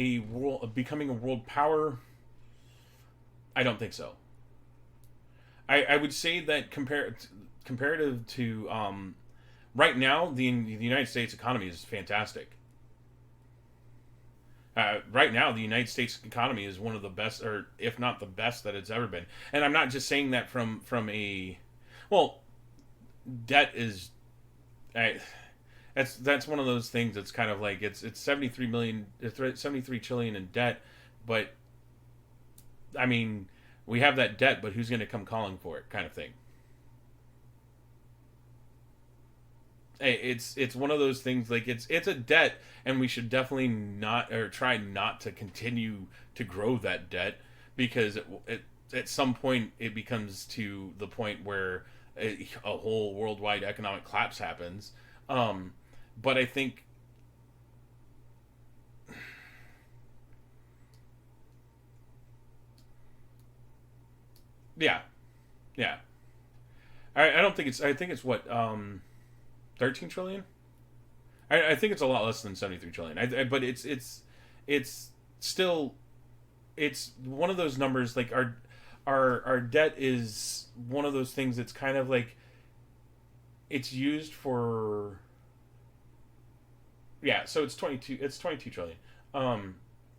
becoming a world power, I don't think so. I would say that comparative to right now, the United States economy is fantastic. Right now, the United States economy is one of the best, or if not the best, that it's ever been. And I'm not just saying that from a, well, debt is, that's one of those things that's kind of like it's 73 trillion in debt, but I mean, we have that debt, but who's going to come calling for it, kind of thing. it's one of those things, like it's a debt, and we should definitely not, or try not to continue to grow that debt, because it at some point it becomes to the point where a whole worldwide economic collapse happens. But I think, yeah, yeah. I don't think it's. I think it's what 13 trillion. I think it's a lot less than 73 trillion. But it's still, it's one of those numbers, like our debt is one of those things that's kind of like, it's used for, yeah, so it's 22 trillion.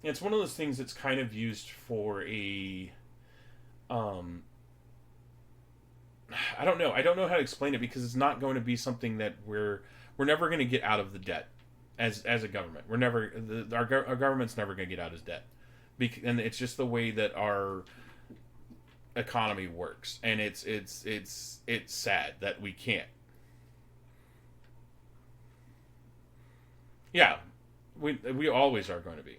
It's one of those things that's kind of used for a, um I don't know how to explain it, because it's not going to be something that we're never going to get out of the debt as a government. We're never, our government's never going to get out of debt, and it's just the way that our economy works, and it's sad that we can't. Yeah, we always are going to be,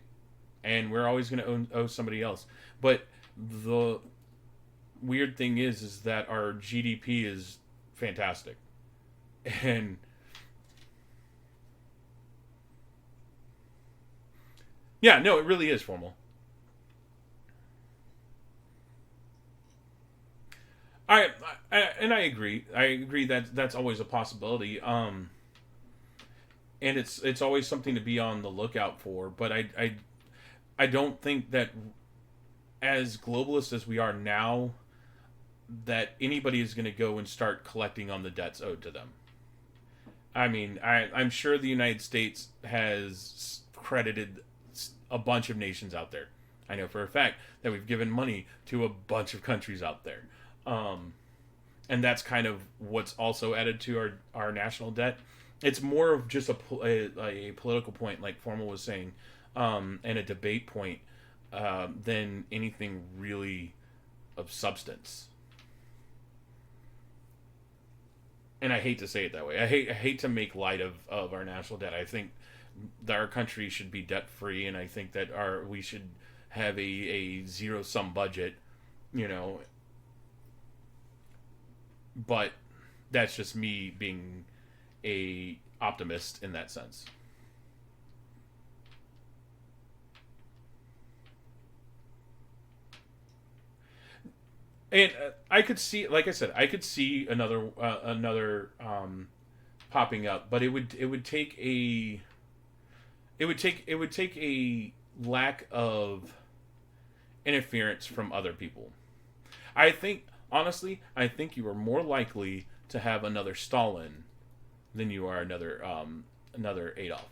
and we're always going to owe somebody else. But the weird thing is that our GDP is fantastic, and yeah, no, it really is formal. And I agree. I agree that that's always a possibility. And it's always something to be on the lookout for. But I don't think that, as globalist as we are now, that anybody is going to go and start collecting on the debts owed to them. I mean, I'm sure the United States has credited a bunch of nations out there. I know for a fact that we've given money to a bunch of countries out there. And that's kind of what's also added to our national debt. It's more of just a political point, like Formal was saying, and a debate point, than anything really of substance. And I hate to say it that way. I hate to make light of our national debt. I think that our country should be debt free, and I think that we should have a zero sum budget, you know. But that's just me being a optimist in that sense. And I could see, like I said, I could see another popping up, but it would take a lack of interference from other people. I think, honestly, I think you are more likely to have another Stalin than you are another Adolf.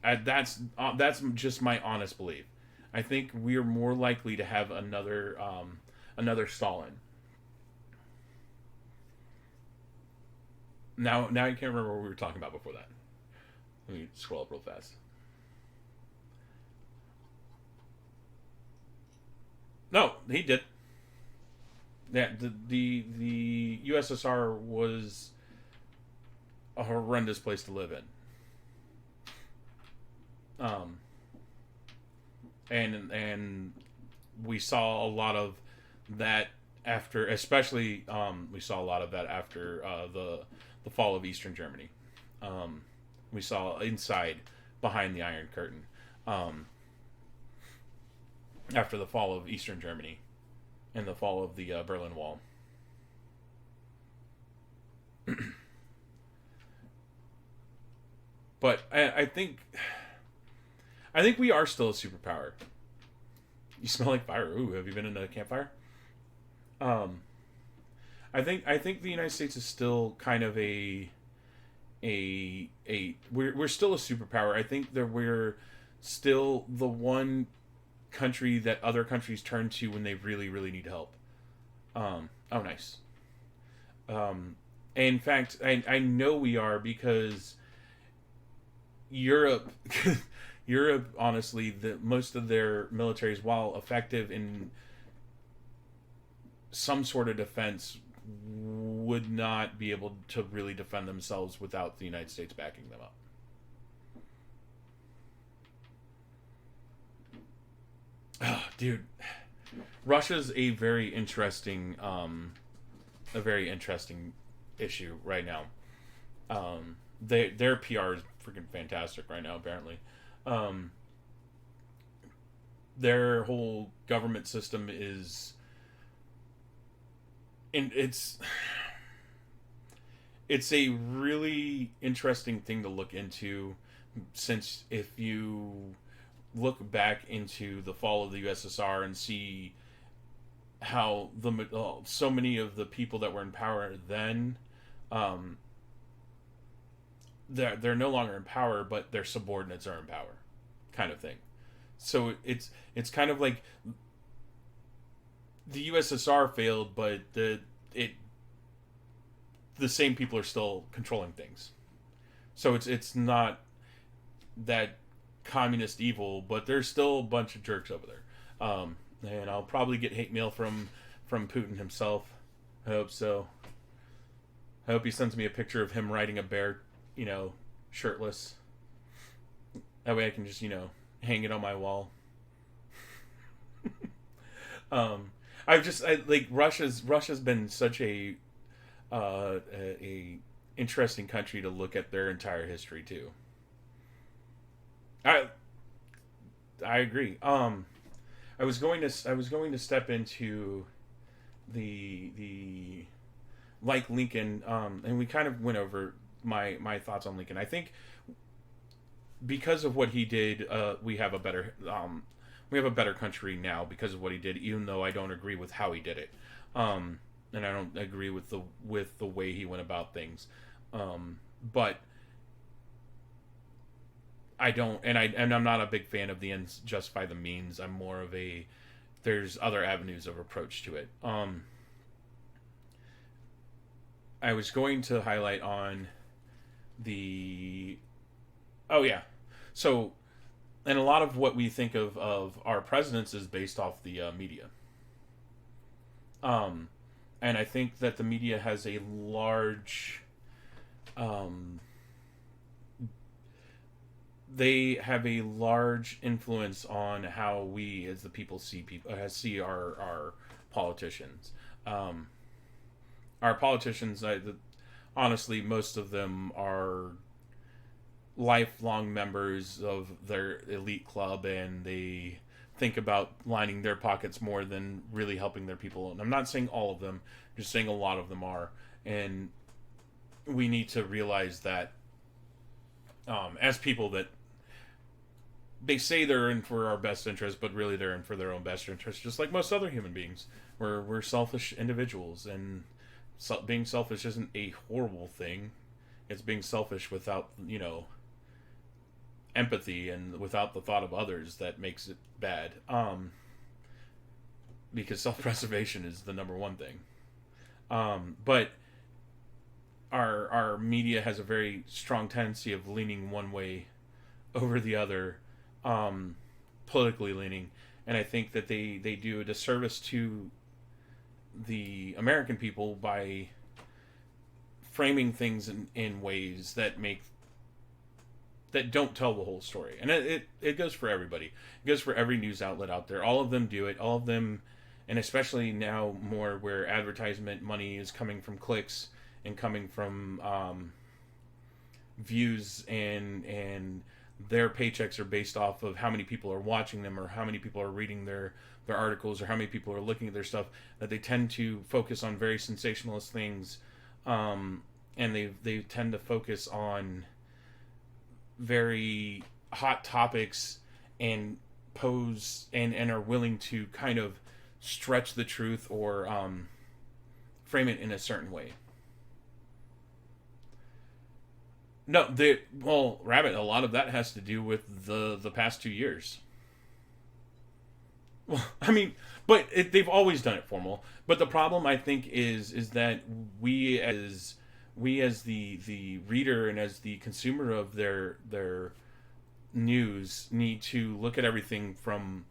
That's just my honest belief. I think we are more likely to have another Stalin. Now I can't remember what we were talking about before that. Let me scroll up real fast. No, he did. Yeah, the USSR was a horrendous place to live in. And we saw a lot of that after, especially we saw a lot of that after the fall of Eastern Germany. We saw inside, behind the Iron Curtain, after the fall of Eastern Germany and the fall of the Berlin Wall. But I think we are still a superpower. You smell like fire. Ooh, have you been in a campfire? I think the United States is still kind of we're still a superpower. I think that we're still the one country that other countries turn to when they really, really need help. Oh, nice. In fact, I know we are, because Europe, honestly, most of their militaries, while effective in some sort of defense, would not be able to really defend themselves without the United States backing them up. Oh, dude, Russia's a very interesting issue right now. Their PR is freaking fantastic right now. Apparently, their whole government system is, and it's a really interesting thing to look into, since if you look back into the fall of the USSR and see how so many of the people that were in power then, they're no longer in power, but their subordinates are in power, kind of thing. So it's kind of like the USSR failed, but the same people are still controlling things. So it's not that communist evil, but there's still a bunch of jerks over there. And I'll probably get hate mail from Putin himself. I hope so. I hope he sends me a picture of him riding a bear, shirtless. That way I can just, hang it on my wall. Russia's been such a interesting country to look at their entire history too. I agree. I was going to step into the like Lincoln, and we kind of went over my thoughts on Lincoln. I think because of what he did, we have a better country now because of what he did. Even though I don't agree with how he did it, and I don't agree with the way he went about things, but I don't, and I'm not a big fan of the ends justify the means. I'm more of there's other avenues of approach to it. I was going to highlight on so, and a lot of what we think of our presidents is based off the media. And I think that the media has a large, they have a large influence on how we as the people see our politicians. Our politicians, honestly, most of them are lifelong members of their elite club, and they think about lining their pockets more than really helping their people. And I'm not saying all of them, just saying a lot of them are. And we need to realize that as people that they say they're in for our best interest, but really they're in for their own best interest, just like most other human beings. We're selfish individuals, and being selfish isn't a horrible thing. It's being selfish without, empathy and without the thought of others that makes it bad. Because self-preservation is the number one thing. But our media has a very strong tendency of leaning one way over the other, politically leaning, and I think that they do a disservice to the American people by framing things in ways that don't tell the whole story. And it goes for everybody. It goes for every news outlet out there. All of them do it. All of them, and especially now more where advertisement money is coming from clicks and coming from views, and their paychecks are based off of how many people are watching them or how many people are reading their articles or how many people are looking at their stuff, that they tend to focus on very sensationalist things, and they tend to focus on very hot topics and pose and are willing to kind of stretch the truth or frame it in a certain way. No, Rabbit, a lot of that has to do with the past 2 years. Well, I mean, but they've always done it formal. But the problem, I think, is that we as the reader and as the consumer of their news need to look at everything from.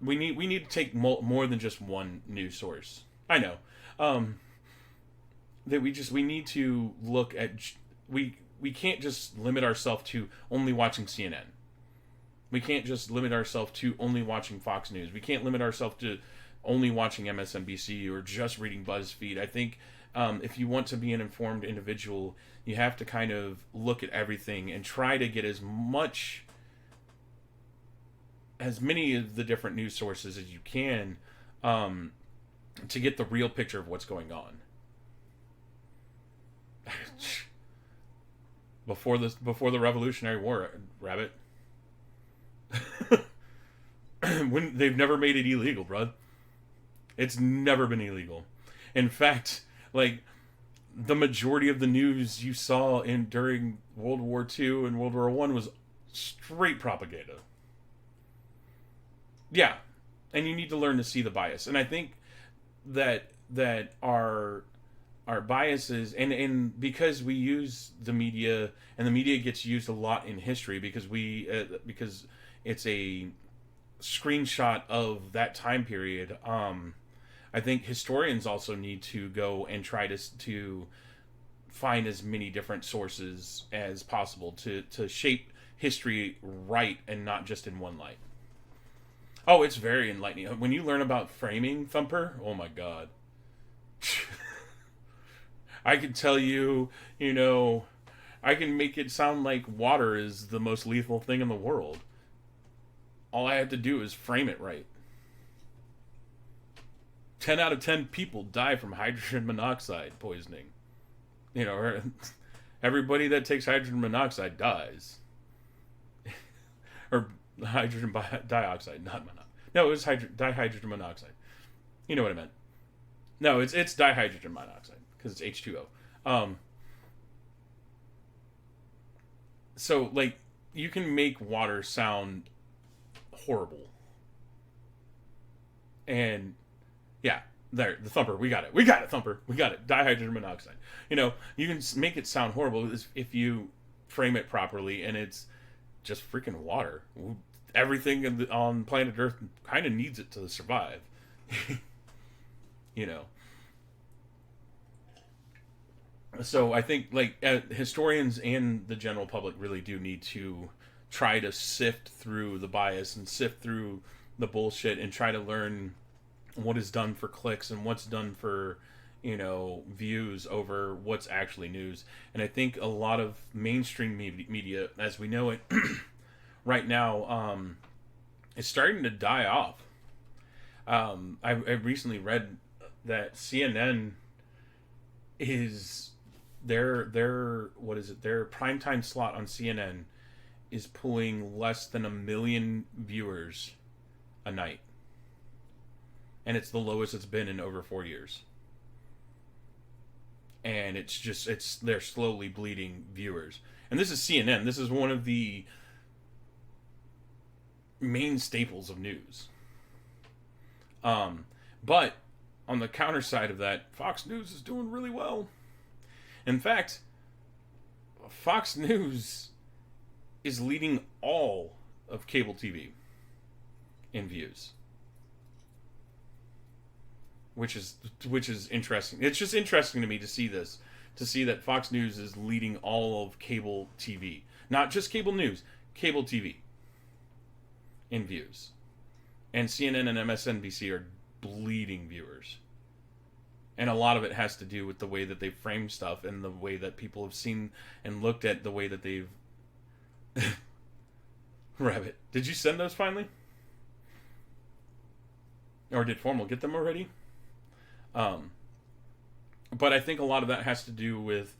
We need to take more than just one news source. I know, that we need to look at, we can't just limit ourselves to only watching CNN. We can't just limit ourselves to only watching Fox News. We can't limit ourselves to only watching MSNBC or just reading BuzzFeed. I think if you want to be an informed individual, you have to kind of look at everything and try to get as many of the different news sources as you can, to get the real picture of what's going on. Before the Revolutionary War, Rabbit. When they've never made it illegal, bro. It's never been illegal. In fact, like, the majority of the news you saw during World War II and World War I was straight propaganda. Yeah, and you need to learn to see the bias. And I think that our biases, and because we use the media, and the media gets used a lot in history because because it's a screenshot of that time period. I think historians also need to go and try to find as many different sources as possible to shape history right and not just in one light. Oh, it's very enlightening. When you learn about framing, Thumper, oh my god. I can tell you, I can make it sound like water is the most lethal thing in the world. All I have to do is frame it right. 10 out of 10 people die from hydrogen monoxide poisoning. Everybody that takes hydrogen monoxide dies. Or hydrogen dioxide, not monoxide. No, it was dihydrogen monoxide. You know what I meant. No, it's dihydrogen monoxide because it's H2O. So, like, you can make water sound horrible. And yeah, there, the Thumper, we got it, Thumper, we got it, dihydrogen monoxide. You can make it sound horrible if you frame it properly, and it's just freaking water. Everything on planet Earth kind of needs it to survive. So I think, like, historians and the general public really do need to try to sift through the bias and sift through the bullshit and try to learn what is done for clicks and what's done for, views over what's actually news. And I think a lot of mainstream media, as we know it right now, is starting to die off. I recently read that CNN is their primetime slot on CNN is pulling less than 1 million viewers a night. And it's the lowest it's been in over 4 years. And they're slowly bleeding viewers. And this is CNN. This is one of the main staples of news. But on the counter side of that, Fox News is doing really well. In fact, Fox News is leading all of cable TV in views. Which is interesting. It's just interesting to me to see this, to see that Fox News is leading all of cable TV, not just cable news, cable TV in views, and CNN and MSNBC are bleeding viewers, and a lot of it has to do with the way that they frame stuff and the way that people have seen and looked at the way that they've. Rabbit, did you send those finally, or did Formal get them already? But I think a lot of that has to do with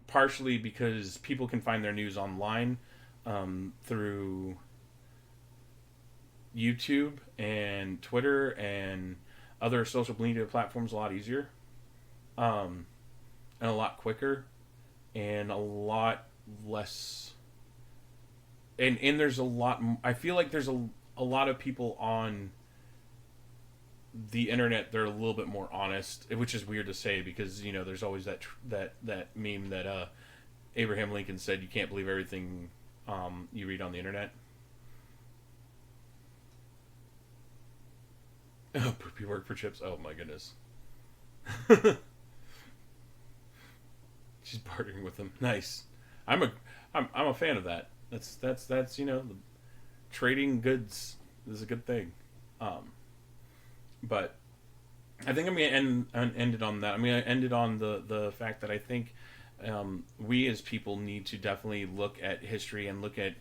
partially because people can find their news online through YouTube and Twitter and other social media platforms a lot easier, and a lot quicker, and a lot less. And there's a lot. I feel like there's a lot of people on the internet, they're a little bit more honest, which is weird to say because there's always that meme that Abraham Lincoln said, you can't believe everything you read on the internet. Oh, poopy work for chips. Oh my goodness. She's bartering with them. Nice. I'm a fan of that. That's trading goods is a good thing. But I think I'm gonna end it on that. I'm gonna end it on the fact that I think we as people need to definitely look at history and look at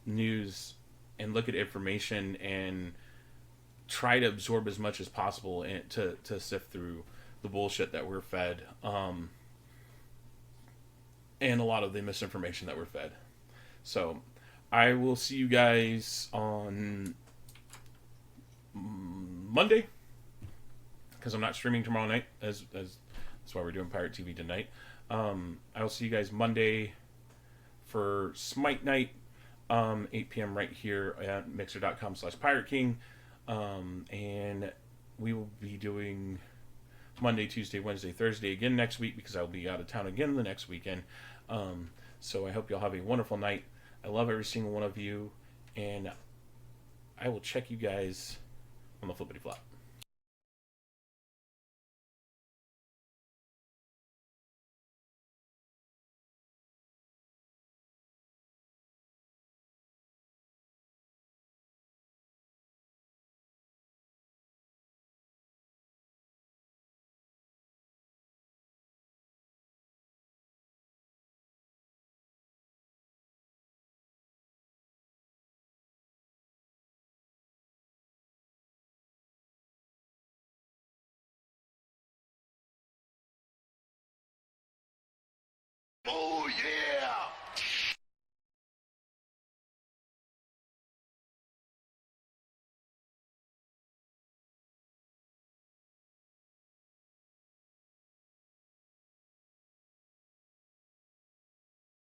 news and look at information and try to absorb as much as possible and to sift through the bullshit that we're fed, and a lot of the misinformation that we're fed. So I will see you guys on Monday, because I'm not streaming tomorrow night, as that's why we're doing PieRat TV tonight. I will see you guys Monday for Smite Night, 8 p.m. right here at mixer.com/PieRatKing. And we will be doing Monday, Tuesday, Wednesday, Thursday again next week, because I will be out of town again the next weekend. So I hope you'll have a wonderful night. I love every single one of you, and I will check you guys on the flippity flop. Oh yeah!